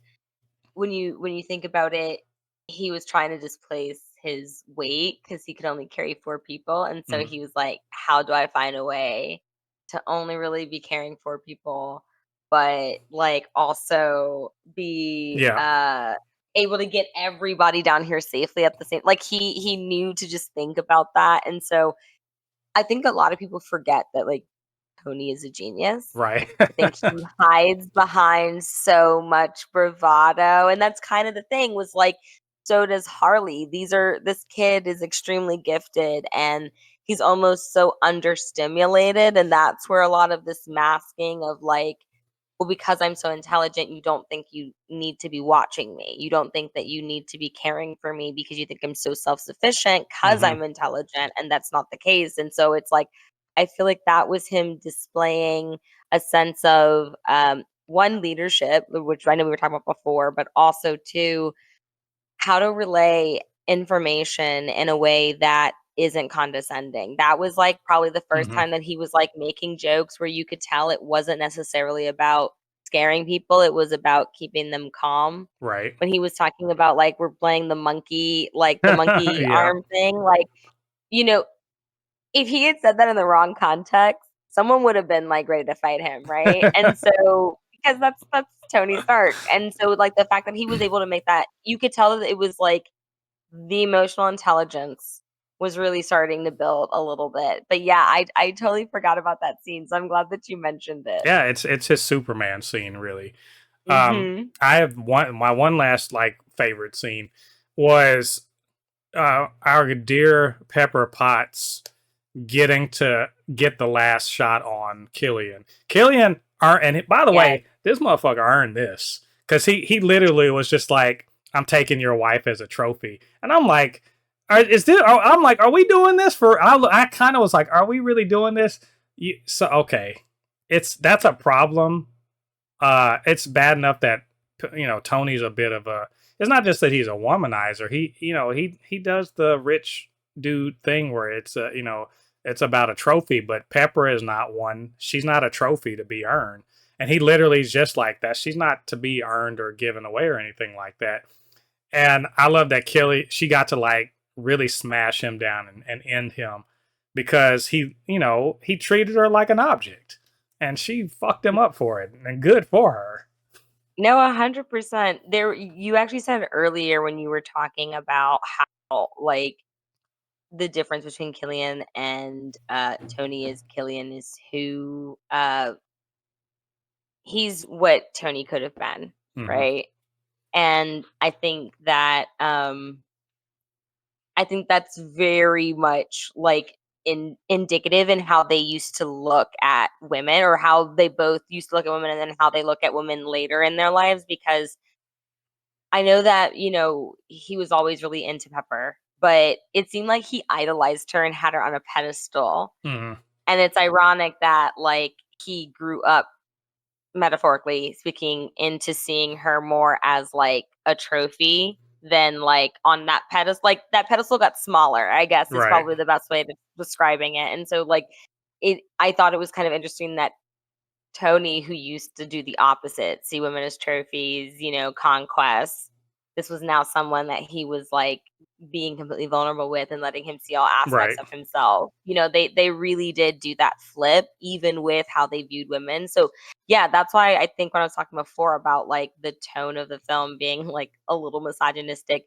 when you think about it, he was trying to displace his weight because he could only carry 4 people, and so Mm. he was like, "How do I find a way to only really be carrying 4 people, but, like, also be, Yeah, able to get everybody down here safely at the same" like, he knew to just think about that, and so I think a lot of people forget that, like, Tony is a genius. right. I think he hides behind so much bravado, and that's kind of the thing was, like, so does Harley. This kid is extremely gifted, and he's almost so understimulated, and that's where a lot of this masking of, like, "Well, because I'm so intelligent, you don't think you need to be watching me. You don't think that you need to be caring for me because you think I'm so self-sufficient because 'cause Hmm. I'm intelligent," and that's not the case, and so it's like, I feel like that was him displaying a sense of, 1, leadership, which I know we were talking about before, but also 2, how to relay information in a way that isn't condescending. That was, like, probably the first Hmm. time that he was, like, making jokes where you could tell it wasn't necessarily about scaring people, it was about keeping them calm. Right. When he was talking about, like, we're playing the monkey Yeah. arm thing, like, you know, if he had said that in the wrong context, someone would have been, like, ready to fight him, right? And so because that's Tony Stark, and so, like, the fact that he was able to make that you could tell that it was, like, the emotional intelligence was really starting to build a little bit. But, yeah, I totally forgot about that scene, so I'm glad that you mentioned it. Yeah, it's his Superman scene, really. Mhm. I have one last like favorite scene was our dear Pepper Potts getting to get the last shot on Killian. Killian and by the Yes. way, this motherfucker earned this because he literally was just like, "I'm taking your wife as a trophy," and I'm like, "Is this?" I'm like, "Are we doing this for?" I kind of was like, "Are we really doing this?" So okay, that's a problem. It's bad enough that Tony's a bit of a. It's not just that he's a womanizer. He does the rich dude thing where it's about a trophy, but Pepper is not one. She's not a trophy to be earned, And he literally is just like that. She's not to be earned or given away or anything like that. And I love that Kelly, she got to like really smash him down and end him because he, he treated her like an object and she fucked him up for it. And good for her. No, 100%. There you actually said earlier when you were talking about how, like, the difference between Killian and, Tony is Killian is who, he's what Tony could have been, Mm-hmm. right? And I think that's very much, like, indicative in how they used to look at women, or how they both used to look at women, and then how they look at women later in their lives, because I know that, he was always really into Pepper, but it seemed like he idolized her and had her on a pedestal. Mm-hmm. And it's ironic that, like, he grew up, metaphorically speaking, into seeing her more as like a trophy than like on that pedestal. Like, that pedestal got smaller, I guess, is Right. probably the best way of describing it. And so, like, I thought it was kind of interesting that Tony, who used to do the opposite, see women as trophies, conquests. This was now someone that he was like being completely vulnerable with and letting him see all aspects Right. of himself. They really did do that flip, even with how they viewed women. So yeah, that's why I think when I was talking before about like the tone of the film being like a little misogynistic,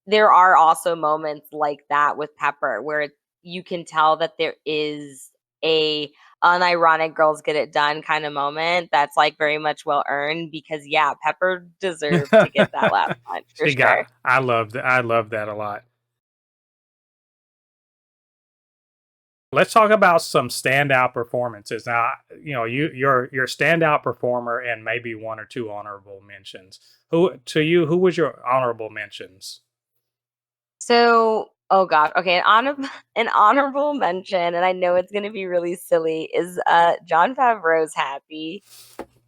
there are also moments like that with Pepper where you can tell that there is a unironic girls get it done kind of moment that's like very much well earned, because yeah, Pepper deserved to get that last punch for She got, sure. I love that a lot. Let's talk about some standout performances. Now, your standout performer and maybe one or two honorable mentions. Who was your honorable mentions? So, oh god, okay, an honorable mention, and I know it's gonna be really silly, is Jon Favreau's Happy.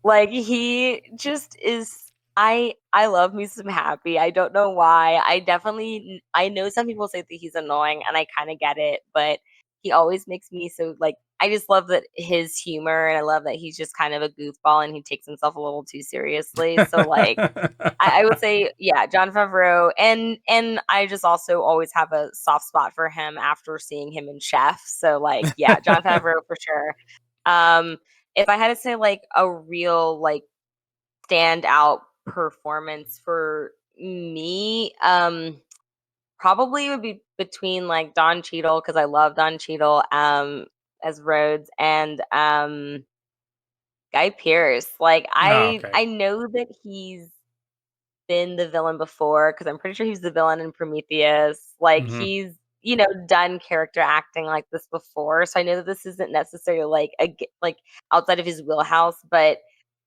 Like, he just is. I love me some Happy. I don't know why. I know some people say that he's annoying, and I kinda get it, but he always makes me so, like, I just love that his humor, and I love that he's just kind of a goofball and he takes himself a little too seriously. So, like, I would say, yeah, Jon Favreau, and I just also always have a soft spot for him after seeing him in Chef. So, like, yeah, Jon Favreau for sure. Um, if I had to say, like, a real, like, standout performance for me, probably would be between, like, Don Cheadle, because I love Don Cheadle, as Rhodes, and, Guy Pearce. Like, Oh, I okay. I know that he's been the villain before, because I'm pretty sure he's the villain in Prometheus. Like, Hmm. he's, done character acting like this before, so I know that this isn't necessarily like like outside of his wheelhouse, but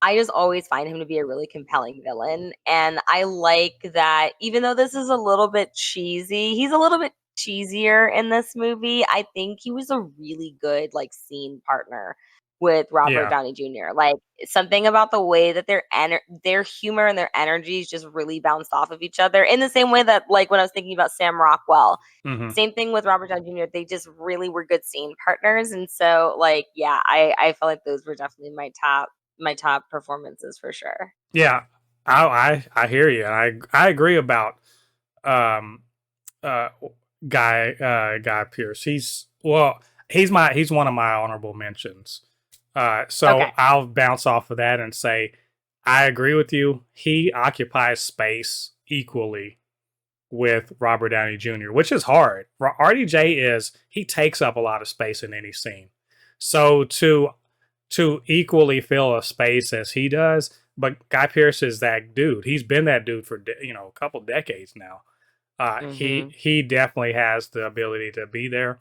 I just always find him to be a really compelling villain, and I like that even though this is a little bit cheesy, he's a little bit cheesier in this movie. I think he was a really good like scene partner with Robert Yeah. Downey Jr. Like, something about the way that their humor and their energies just really bounced off of each other, in the same way that, like, when I was thinking about Sam Rockwell, Hmm. same thing with Robert Downey Jr. They just really were good scene partners, and so, like, yeah, I felt like those were definitely my top performances for sure. Yeah. I hear you. I agree about um uh Guy Pierce. He's one of my honorable mentions. So Okay. I'll bounce off of that and say I agree with you. He occupies space equally with Robert Downey Jr., which is hard. RDJ he takes up a lot of space in any scene. So to equally fill a space as he does, but Guy Pearce is that dude. He's been that dude for a couple decades now. He Mhm. he definitely has the ability to be there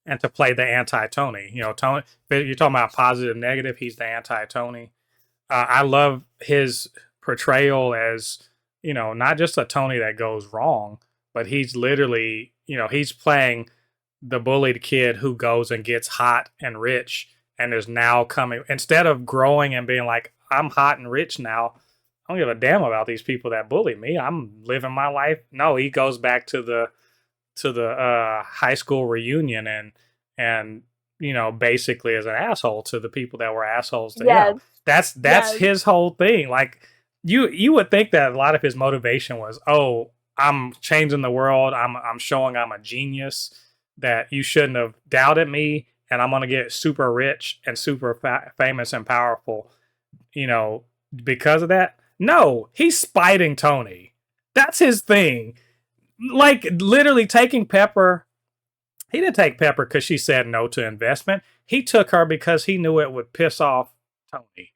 and to play the anti Tony. Tony. If you're talking about positive, negative, he's the anti Tony. I love his portrayal as not just a Tony that goes wrong, but he's literally he's playing the bullied kid who goes and gets hot and rich and is now coming instead of growing and being like I'm hot and rich now. I don't give a damn about these people that bully me. I'm living my life. No, he goes back to the high school reunion and basically is an asshole to the people that were assholes to Yes. him. That's Yes. his whole thing. Like you would think that a lot of his motivation was, oh, I'm changing the world. I'm showing I'm a genius. That you shouldn't have doubted me, and I'm gonna get super rich and super famous and powerful. You know, because of that. No, he's spiting Tony. That's his thing. Like literally taking Pepper. He didn't take Pepper because she said no to investment. He took her because he knew it would piss off Tony.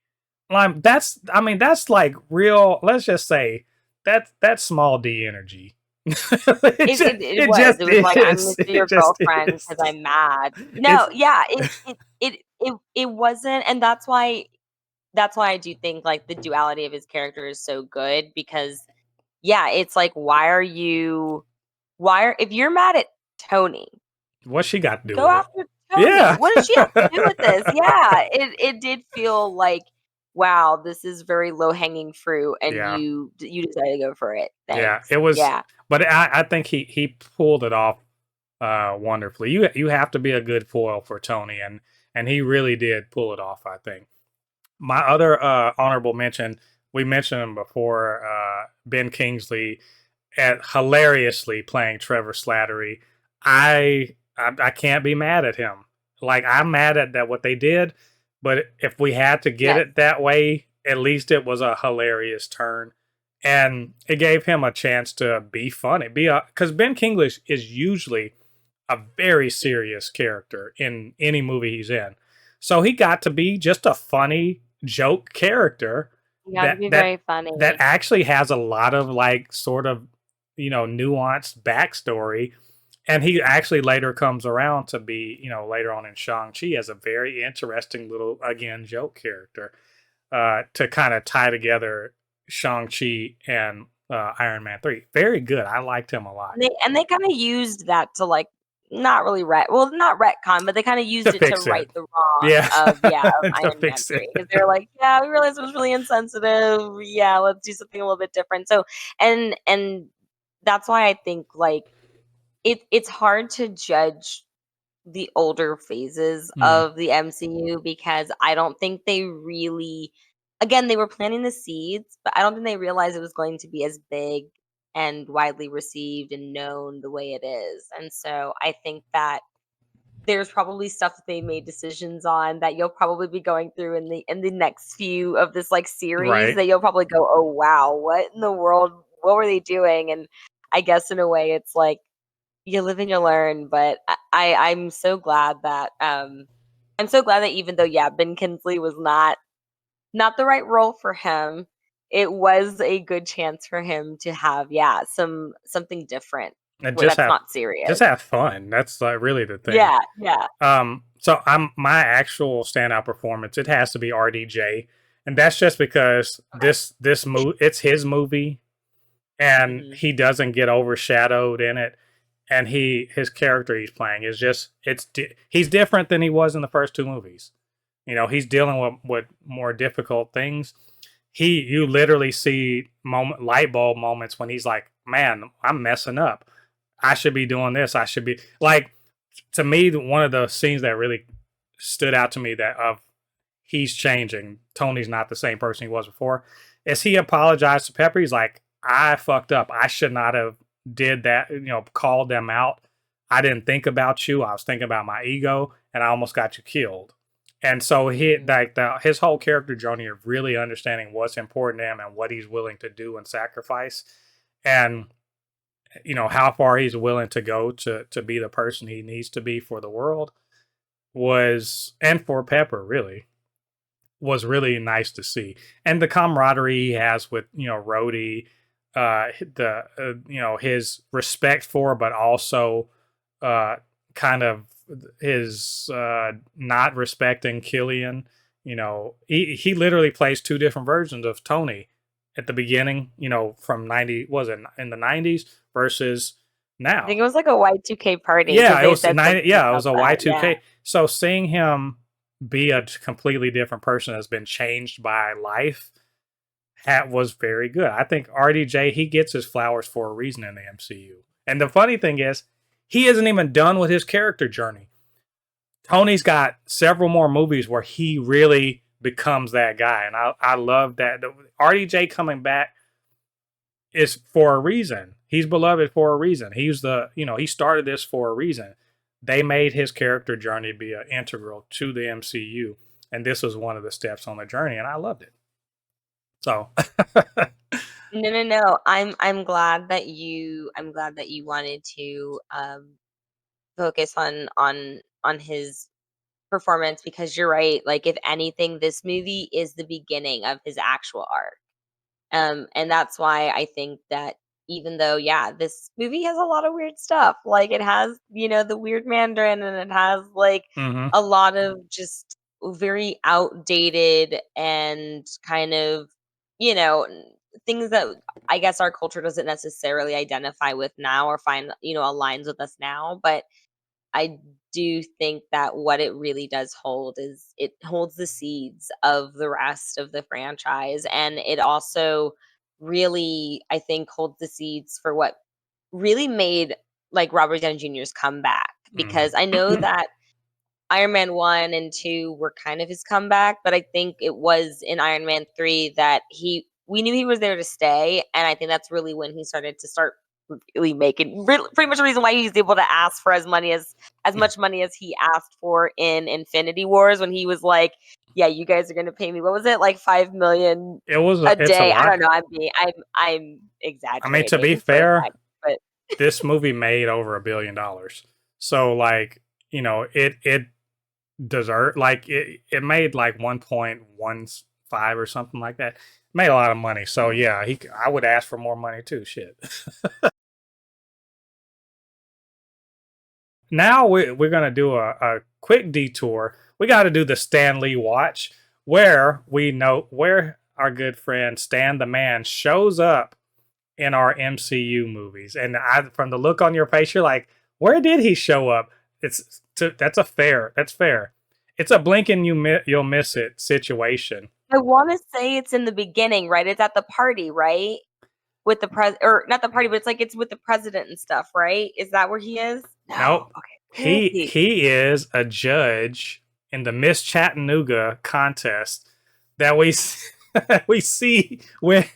Like that's, I mean, that's like real. Let's just say that's small D energy. It Just, it it it was. just It was like, "I'm is. gonna sue It your just girlfriend is. because 'cause I'm mad." No, It's yeah, it wasn't, and that's why I do think, like, the duality of his character is so good because, yeah, it's like, why are if you're mad at Tony, what she got to do go with it. after Tony. Yeah. What does she have to do with this? Yeah, it did feel like, wow, this is very low-hanging fruit, and Yeah. you decided to go for it. Yeah. Thanks. It was, Yeah. but I think he pulled it off wonderfully. You have to be a good foil for Tony, and he really did pull it off. I think. My other honorable mention, we mentioned him before, Ben Kingsley, at hilariously playing Trevor Slattery. I can't be mad at him. Like I'm mad at that what they did, but if we had to get Yes. it that way, at least it was a hilarious turn, and it gave him a chance to be funny. Be a because Ben Kingsley is usually a very serious character in any movie he's in. So he got to be just a funny joke character You have to that be that very that funny. actually has a lot of like sort of nuanced backstory. And he actually later comes around to be, later on in Shang-Chi as a very interesting little, again, joke character to kind of tie together Shang-Chi and Iron Man 3. Very good. I liked him a lot. And they kinda used that to, like, not really not retcon, but they kinda To used it to fix it. right the wrong Yeah. of, yeah, of To Iron Man fix 3 it. because 'cause they're like, "Yeah, we realized it was really insensitive. Yeah, let's do something a little bit different." So and that's why I think, like, it's hard to judge the older phases Mm, of the MCU because I don't think they really, again, they were planting the seeds, but I don't think they realized it was going to be as big and widely received and known the way it is. And so I think that there's probably stuff that they made decisions on that you'll probably be going through in the next few of this like series right. that you'll probably go, "Oh wow, what in the world? What were they doing?" And I guess in a way it's like you live and you learn, but I'm so glad that, I'm so glad that even though, yeah, Ben Kingsley was not the right role for him, it was a good chance for him to have, yeah, something different And where that's not serious. just have fun. That's like really the thing. Yeah, yeah. So I'm my actual standout performance. It has to be RDJ, and that's just because Okay. this movie it's his movie, and Mhm. he doesn't get overshadowed in it. And his character he's playing is just he's different than he was in the first two movies. He's dealing with more difficult things. You literally see light bulb moments when he's like, "Man, I'm messing up. I should be doing this. I should be like." To me, one of the scenes that really stood out to me that of he's changing. Tony's not the same person he was before. Is he apologized to Pepper? He's like, I fucked up. I should not have did that. Called them out. I didn't think about you. I was thinking about my ego, and I almost got you killed. And so Mhm. his whole character journey of really understanding what's important to him and what he's willing to do and sacrifice, and how far he's willing to go to be the person he needs to be for the world was, and for Pepper really, was really nice to see. And the camaraderie he has with Rhodey, the his respect for, but also uh, kind of his not respecting Killian. He literally plays two different versions of Tony at the beginning. From 90, was it in the 90s versus I think now. it was like a Y2K party because Yeah, it they was said 90. something Yeah, it about was a that, yeah. Y2K. So seeing him be a completely different person has been changed by life was very good. I think RDJ, he gets his flowers for a reason in the MCU. And the funny thing is, he isn't even done with his character journey. Tony's got several more movies where he really becomes that guy. And I love that. RDJ coming back is for a reason. He's beloved for a reason. He's the, he started this for a reason. They made his character journey be integral to the MCU, and this was one of the steps on the journey, and I loved it. So, No, no, no. I'm glad that you wanted to focus on his performance, because you're right. Like, if anything, this movie is the beginning of his actual arc. And that's why I think that, even though, yeah, this movie has a lot of weird stuff. Like, it has, the weird Mandarin, and it has like mhm, a lot of just very outdated and kind of, things that I guess our culture doesn't necessarily identify with now, or find, aligns with us now. But I do think that what it really does hold is, it holds the seeds of the rest of the franchise, and it also really, I think, holds the seeds for what really made, like, Robert Downey Jr.'s comeback. mhm. Because I know that Iron Man 1 and 2 were kind of his comeback, but I think it was in Iron Man 3 that we knew he was there to stay, and I think that's really when he started to start really making pretty much the reason why he's able to ask for as much money as he asked for in Infinity Wars, when he was like, "Yeah, you guys are going to pay me, what was it? Like 5 million a It's a day." I lot. don't know, I'm I mean, to be exaggerating for fair, that, but this movie made over $1 billion. So, like, it deserve, like, it made like 1.15 or something like that. Made a lot of money. So yeah, I would ask for more money too. Shit. Now we're gonna do a quick detour. We got to do the Stan Lee watch, where we know where our good friend Stan the Man shows up in our MCU movies. And from the look on your face, you're like, where did he show up? That's fair. It's a blink and you'll miss it situation. I wanna say it's in the beginning, right? It's at the party, right? With the or not the party, but it's with the president and stuff, right? Is that where he is? No. Nope. Okay. Where is He he? he is a judge in the Miss Chattanooga contest that we we see when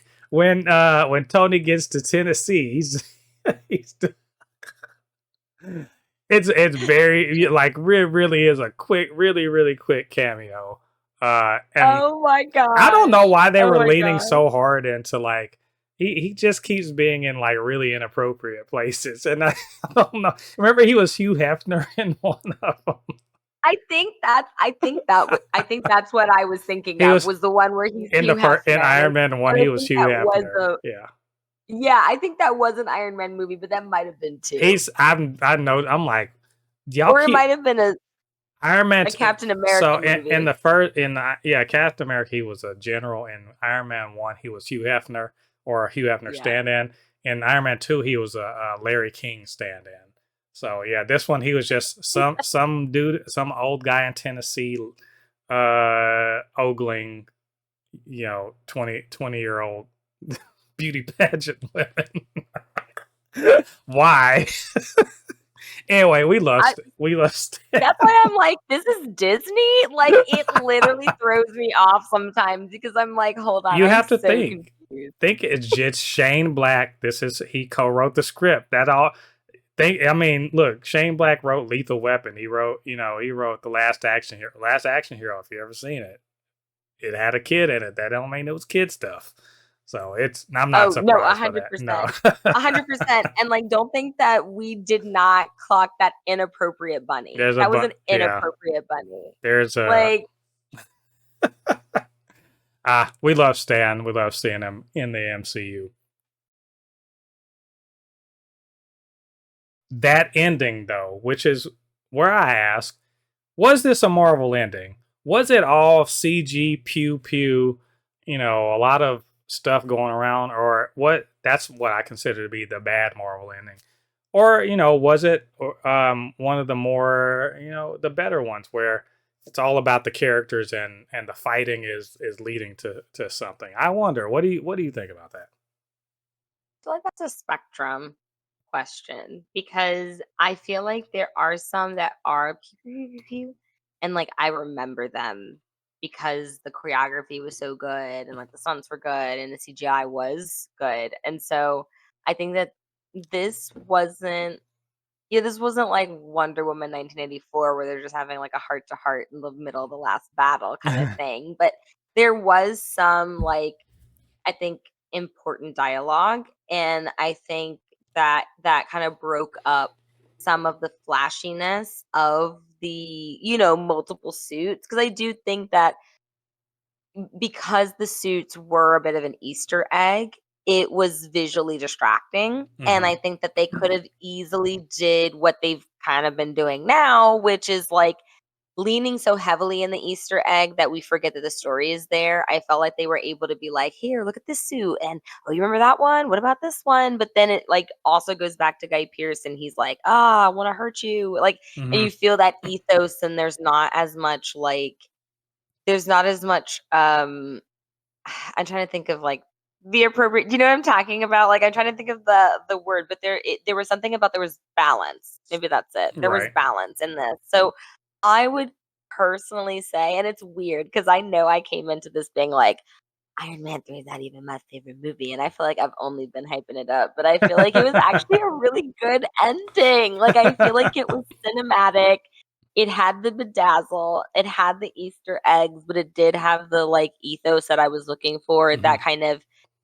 Tony gets to Tennessee. He's it's very, like, really is a quick, really quick cameo. And Oh my I don't gosh. know why they Oh were my leaning gosh. so hard into, like, he just keeps being in, like, really inappropriate places, and I don't know. Remember, he was Hugh Hefner in one of them. I think that's what I was thinking He of, was was the one where he's in Hugh in Hefner, Iron Man one. but I He was think Hugh that was Hefner. a Yeah, yeah, I think that was an Iron Man movie, but that might have been 2. I know. I'm like, y'all Or it keep might have been Iron Man. a Captain So America in movie. the first, yeah, Captain America, he was a general. In Iron Man one, he was Hugh Hefner, or a Hugh Hefner Yeah. stand-in. In Iron Man two, he was a Larry King stand-in. So yeah, this one he was just some dude, some old guy in Tennessee, ogling, 20 year old beauty pageant women. Why? Anyway, I we lost. That's why I'm like, "This is Disney?" Like, it literally throws me off sometimes, because I'm like, "Hold on, You I'm have to so think. confused." Think it's just Shane Black. He co-wrote the script. That all. I mean, look, Shane Black wrote Lethal Weapon. He wrote The Last Action Hero. Last Action Hero. If you ever seen it, it had a kid in it. That don't mean it was kid stuff. So I'm not Oh, no, surprised by that. No. 100%. 100%, and, like, don't think that we did not clock that inappropriate bunny. There's a That was an yeah. inappropriate bunny. There's a Like, we love Stan. We love seeing him in the MCU. That ending, though, which is where I ask, was this a Marvel ending? Was it all CG pew pew? A lot of stuff going around, or what? That's what I consider to be the bad Marvel ending. Or was it one of the more, the better ones, where it's all about the characters, and the fighting is leading to something. I wonder, what do you think about that? I feel like that's a spectrum question, because I feel like there are some that are pew, pew, pew, pew, and, like, I remember them. because the choreography was so good and like the stunts were good and the CGI was good. And so I think that this wasn't this wasn't like Wonder Woman 1984 where they're just having like a heart to heart in the middle of the last battle kind of thing. But there was some like I think important dialogue, and I think that that kind of broke up some of the flashiness of the multiple suits, because I do think that because the suits were a bit of an Easter egg, it was visually distracting, and Hmm. I think that they could have easily did what they've kind of been doing now, which is like leaning so heavily in the Easter egg that we forget that the story is there. I felt like they were able to be like, "Here, look at this suit, and oh, you remember that one? What about this one?" But then it like also goes back to Guy Pearce, and he's like, "Ah, I want to hurt you," like, and Hmm. you feel that ethos, and there's not as much I'm trying to think of like the appropriate. Do you know what I'm talking about? Like I'm trying to think of the word, but there was something about there was balance. Maybe that's it. There was Right. balance in this. So I would personally say, and it's weird because I know I came into this being like Iron Man 3 is not even my favorite movie, and I feel like I've only been hyping it up, but I feel like it was actually a really good ending. Like, I feel like it was cinematic. It had the bedazzle, it had the Easter eggs, but it did have the, like, ethos that I was looking for Hmm. that kind of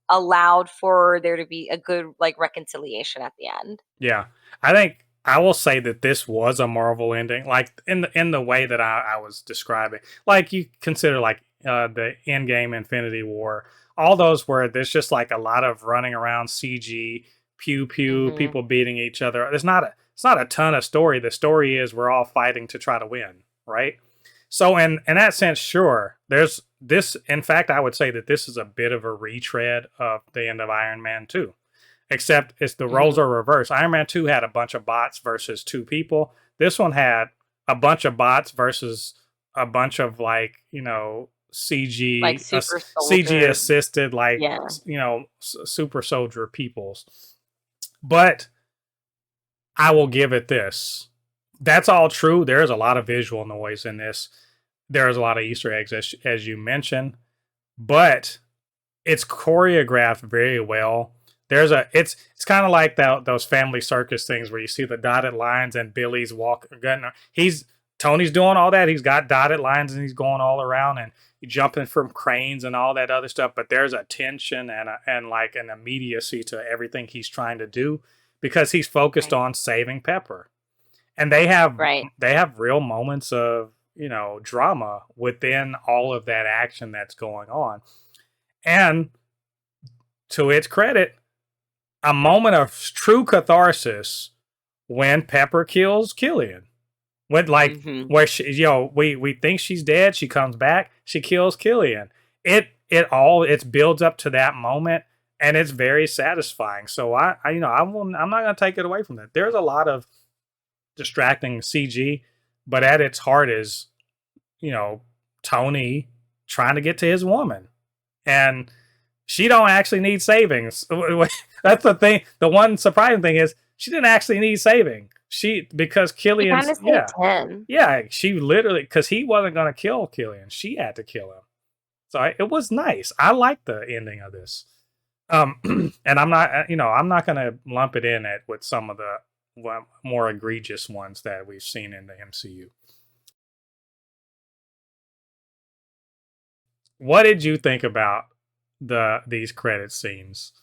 allowed for there to be a good, like, reconciliation at the end. Yeah, I think I will say that this was a Marvel ending, like in the way that I was describing. Like you consider like the Endgame, Infinity War, all those where there's just like a lot of running around CG, pew pew, Mhm. people beating each other. It's not a ton of story. The story is we're all fighting to try to win, right? So in that sense, sure, there's this. In fact, I would say that this is a bit of a retread of the end of Iron Man 2, except it's the roles Mhm. are reversed. Iron Man 2 had a bunch of bots versus two people. This one had a bunch of bots versus a bunch of like, Like, CG super CG soldier. assisted like, Yeah. super soldier peoples. But I will give it this. That's all true. There is a lot of visual noise in this. There's a lot of Easter eggs as you mentioned, but it's choreographed very well. It's kind of like those family circus things where you see the dotted lines and Billy's walking. He's Tony's doing all that. He's got dotted lines and he's going all around and jumping from cranes and all that other stuff. But there's a tension and like an immediacy to everything he's trying to do because he's focused Right. on saving Pepper. And they have real moments of drama within all of that action that's going on. And to its credit, a moment of true catharsis when Pepper kills Killian. When like Mhm. where we think she's dead, she comes back, she kills Killian. It builds up to that moment, and it's very satisfying. So I'm not gonna take it away from that. There's a lot of distracting CG, but at its heart is you know Tony trying to get to his woman, and she don't actually need savings. That's the thing. The one surprising thing is she didn't actually need saving. Because He Killian's, kinda saved him. she literally, because he wasn't gonna kill Killian, she had to kill him. So it was nice. I like the ending of this. And I'm not gonna lump it in with some of the more egregious ones that we've seen in the MCU. What did you think about these credit scenes?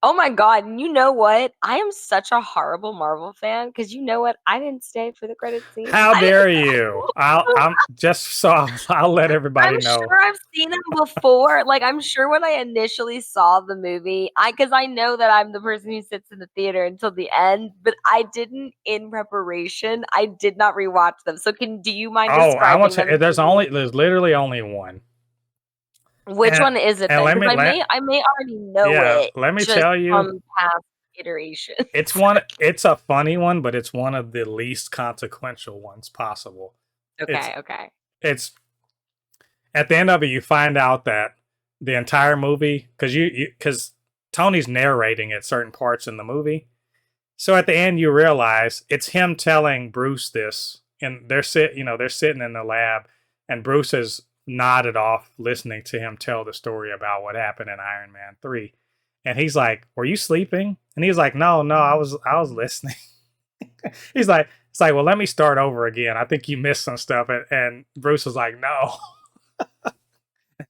Oh my god, and you know what? I am such a horrible Marvel fan because you know what? I didn't stay for the credit scenes. How I dare didn't you? I'm just so I'll let I'm everybody know. sure I've seen them before. Like, I'm sure when I initially saw the movie, because I know that I'm the person who sits in the theater until the end, but I didn't in preparation, I did not rewatch them. So do you mind Oh, I want describing to. them to me? There's literally only one, Which and one is it and then? let Because me I may already know yeah, it let me just tell you, from past iterations. it's a funny one, but it's one of the least consequential ones possible. It's Okay, okay. it's at the end of it, you find out that the entire movie, because Tony's narrating at certain parts in the movie. So at the end, you realize it's him telling Bruce this, and they're sitting in the lab, and Bruce has nodded off listening to him tell the story about what happened in Iron Man 3. And he's like, "Were you sleeping?" And he's like, "No, no, I was listening." He's like, "It's like, well, let me start over again. I think you missed some stuff." And Bruce was like, "No."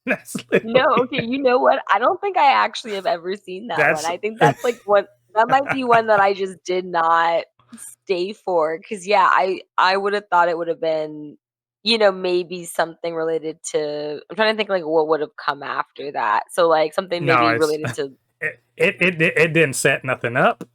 That's No, literally okay, you know what? I don't think I actually have ever seen that one. that's I think that's, like, one that might be one that I just did not stay for. Cause yeah, I would've thought it would've been, maybe something related to I'm trying to think, like, what would've come after that. So, like, something no, maybe it's related to it didn't set nothing up.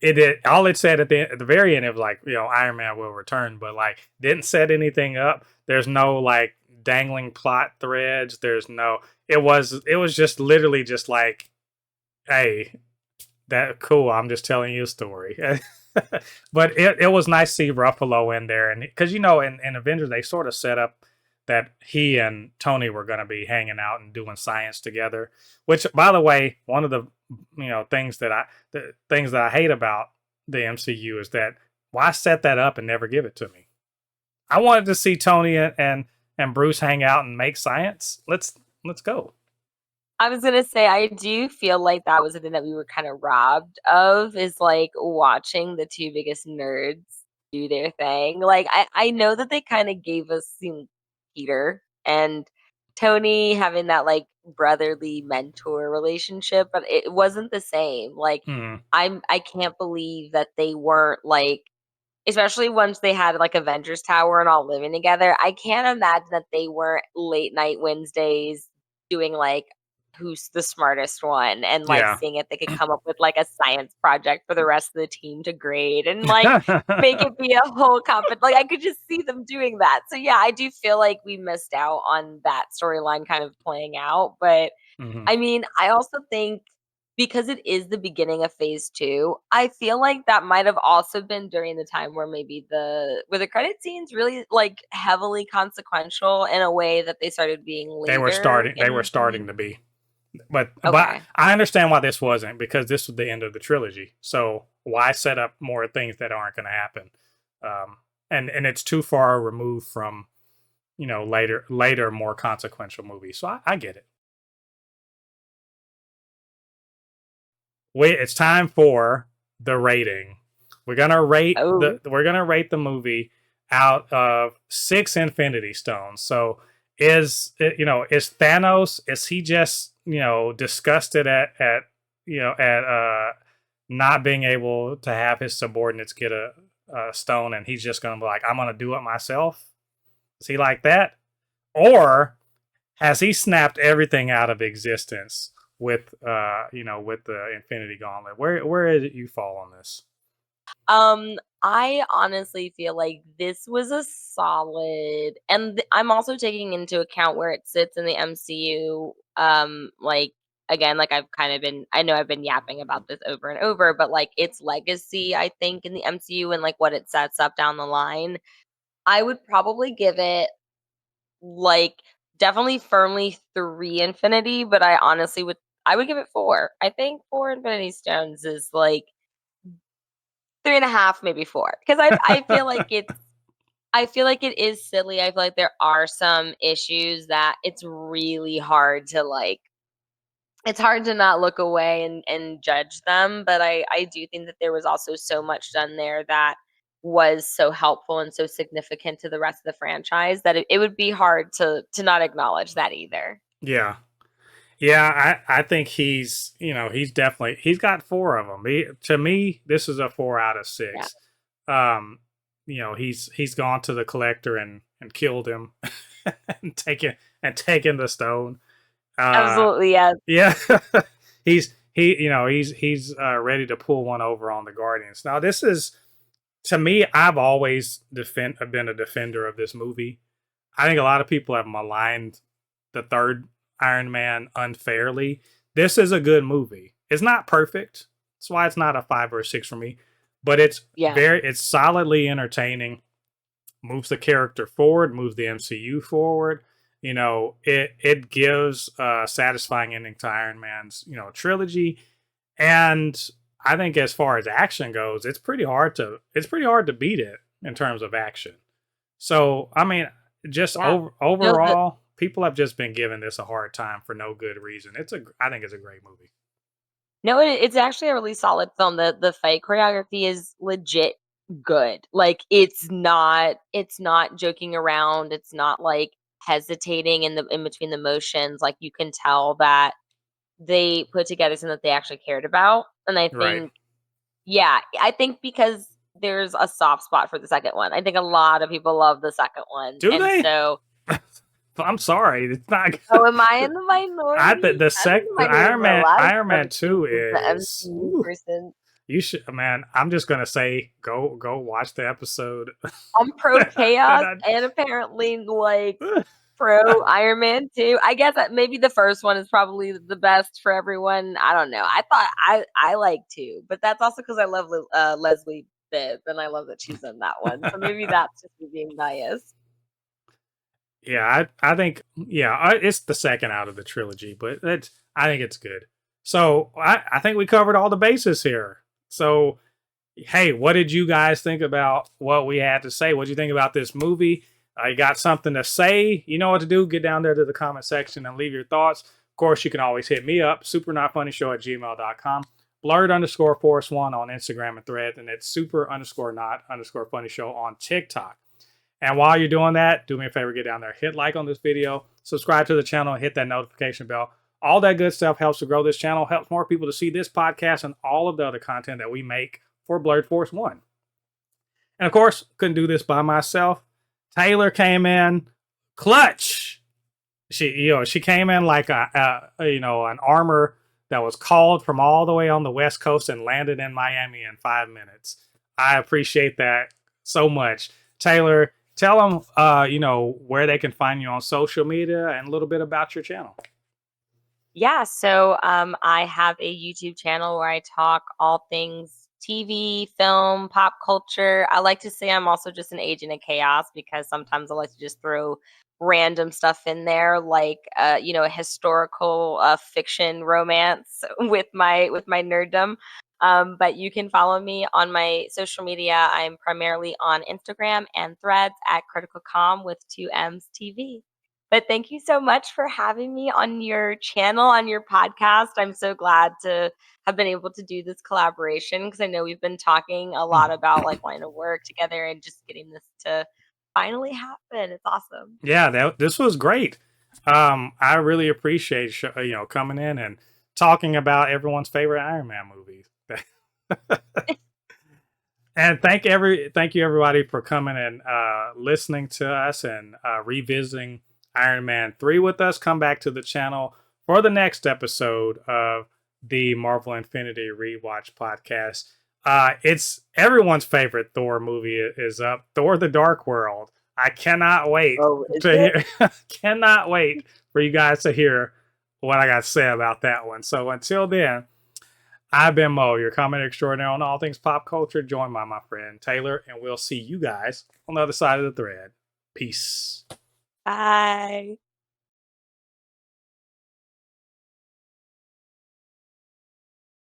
It did all it said at the very end. It was like, Iron Man will return, but like didn't set anything up. There's no like dangling plot threads. There's no. It was just literally just like, hey, that cool. I'm just telling you a story. But it was nice to see Ruffalo in there, and because in Avengers they sort of set up that he and Tony were going to be hanging out and doing science together. Which, by the way, one of the things that I hate about the MCU is that why set that up and never give it to me? I wanted to see Tony and Bruce hang out and make science. Let's go. I was gonna say, I do feel like that was something that we were kinda robbed of, is, like, watching the 2 biggest nerds do their thing. Like, I know that they kinda gave us, Peter and Tony having that, like, brotherly mentor relationship, but it wasn't the same. Like, Hmm. I can't believe that they weren't, like, especially once they had, like, Avengers Tower and all living together, I can't imagine that they weren't late night Wednesdays doing, like, who's the smartest one, and, like, Yeah. seeing if they could come up with, like, a science project for the rest of the team to grade and, like, make it be a whole like, I could just see them doing that. So, yeah, I do feel like we missed out on that storyline kind of playing out, but Hmm. I mean, I also think because it is the beginning of phase 2, I feel like that might have also been during the time where maybe the credit scenes really, like, heavily consequential in a way that they started being They were later starting. They were in the starting to be. But Okay. I understand why this wasn't, because this was the end of the trilogy. So why set up more things that aren't going to happen? Um, and it's too far removed from later more consequential movies. So I get it. It's time for the rating. Oh, We're gonna rate the movie out of 6 Infinity Stones. So is Thanos, is he just disgusted at not being able to have his subordinates get a stone, and he's just gonna be like, I'm gonna do it myself? Is he like that, or has he snapped everything out of existence with the Infinity Gauntlet? Where did you fall on this? I honestly feel like this was a solid and I'm also taking into account where it sits in the MCU, like, again, like, I know I've been yapping about this over and over, but, like, its legacy, I think, in the MCU and, like, what it sets up down the line, I would probably give it, like, definitely firmly 3 Infinity, but I would give it 4. I think 4 Infinity Stones is, like, 3.5, maybe 4, because I feel like it is silly. I feel like there are some issues that it's hard to not look away and judge them, but I do think that there was also so much done there that was so helpful and so significant to the rest of the franchise that it would be hard to not acknowledge that either. Yeah, yeah. I think he's got 4 of them. To me, this is a 4 out of Yeah. 6. Um, he's gone to the collector and killed him and taken the stone. Uh, Absolutely, yes. yeah, he's ready to pull one over on the Guardians. Now this is, to me, I've always been a defender of this movie. I think a lot of people have maligned the third Iron Man unfairly. This is a good movie. It's not perfect. That's why it's not a 5 or a 6 for me. But Yeah. it's solidly entertaining. Moves the character forward. Moves the MCU forward. It gives a satisfying ending to Iron Man's trilogy. And I think as far as action goes, it's pretty hard to beat it in terms of action. So I mean, just Yeah. No, overall, people have just been giving this a hard time for no good reason. I think it's a great movie. no, it's actually a really solid film. The fight choreography is legit good. Like, it's not joking around, it's not, like, hesitating in between the motions, like, you can tell that they put together something that they actually cared about, and I Right? think yeah, I think because there's a soft spot for the second one. I think a lot of people love the second one, Do and they? so I'm sorry, it's not. oh, am I in the I minority? I think the minority Iron of a Man lot of Iron Man celebrities two is the is. MCU Ooh, person. you should, man. I'm just gonna say, go watch the episode. I'm pro that chaos and apparently, like, pro I, Iron Man too. I guess that maybe the first one is probably the best for everyone. I don't know. I thought I like 2, but that's also because I love Leslie Bibb, and I love that she's in that one. So maybe that's just me being biased. yeah, I think yeah, it's the second out of the trilogy, but I think it's good. So I think we covered all the bases here. So hey, what did you guys think about what we had to say? What do you think about this movie? You got something to say? You know what to do. Get down there to the comment section and leave your thoughts. Of course, you can always hit me up, supernotfunnyshow@gmail.com, blurred_force1 on Instagram and Threads, and it's super_not_funny show on TikTok. And while you're doing that, do me a favor, get down there, hit like on this video, subscribe to the channel, and hit that notification bell. All that good stuff helps to grow this channel, helps more people to see this podcast and all of the other content that we make for Blurred Force One. And of course, couldn't do this by myself. Taylor came in clutch. She came in like an armor that was called from all the way on the West Coast and landed in Miami in 5 minutes. I appreciate that so much, Taylor. Tell them, where they can find you on social media and a little bit about your channel. Yeah, so I have a YouTube channel where I talk all things TV, film, pop culture. I like to say I'm also just an agent of chaos because sometimes I like to just throw random stuff in there, like a historical fiction romance with my nerddom. But you can follow me on my social media. I'm primarily on Instagram and Threads at Critical Com with 2 M's TV. But thank you so much for having me on your channel, on your podcast. I'm so glad to have been able to do this collaboration because I know we've been talking a lot about like wanting to work together and just getting this to finally happen. It's awesome. Yeah, this was great. I really appreciate coming in and talking about everyone's favorite Iron Man movie. And thank you everybody for coming and listening to us and revisiting Iron Man 3 with us. Come back to the channel for the next episode of the Marvel Infinity Rewatch podcast. It's everyone's favorite Thor movie is up, Thor: The Dark World. I cannot wait Oh, is to it? hear cannot wait for you guys to hear what I got to say about that one. So until then, I've been Mo, your comment extraordinaire on all things pop culture, joined by my friend Taylor, and we'll see you guys on the other side of the thread. Peace. Bye.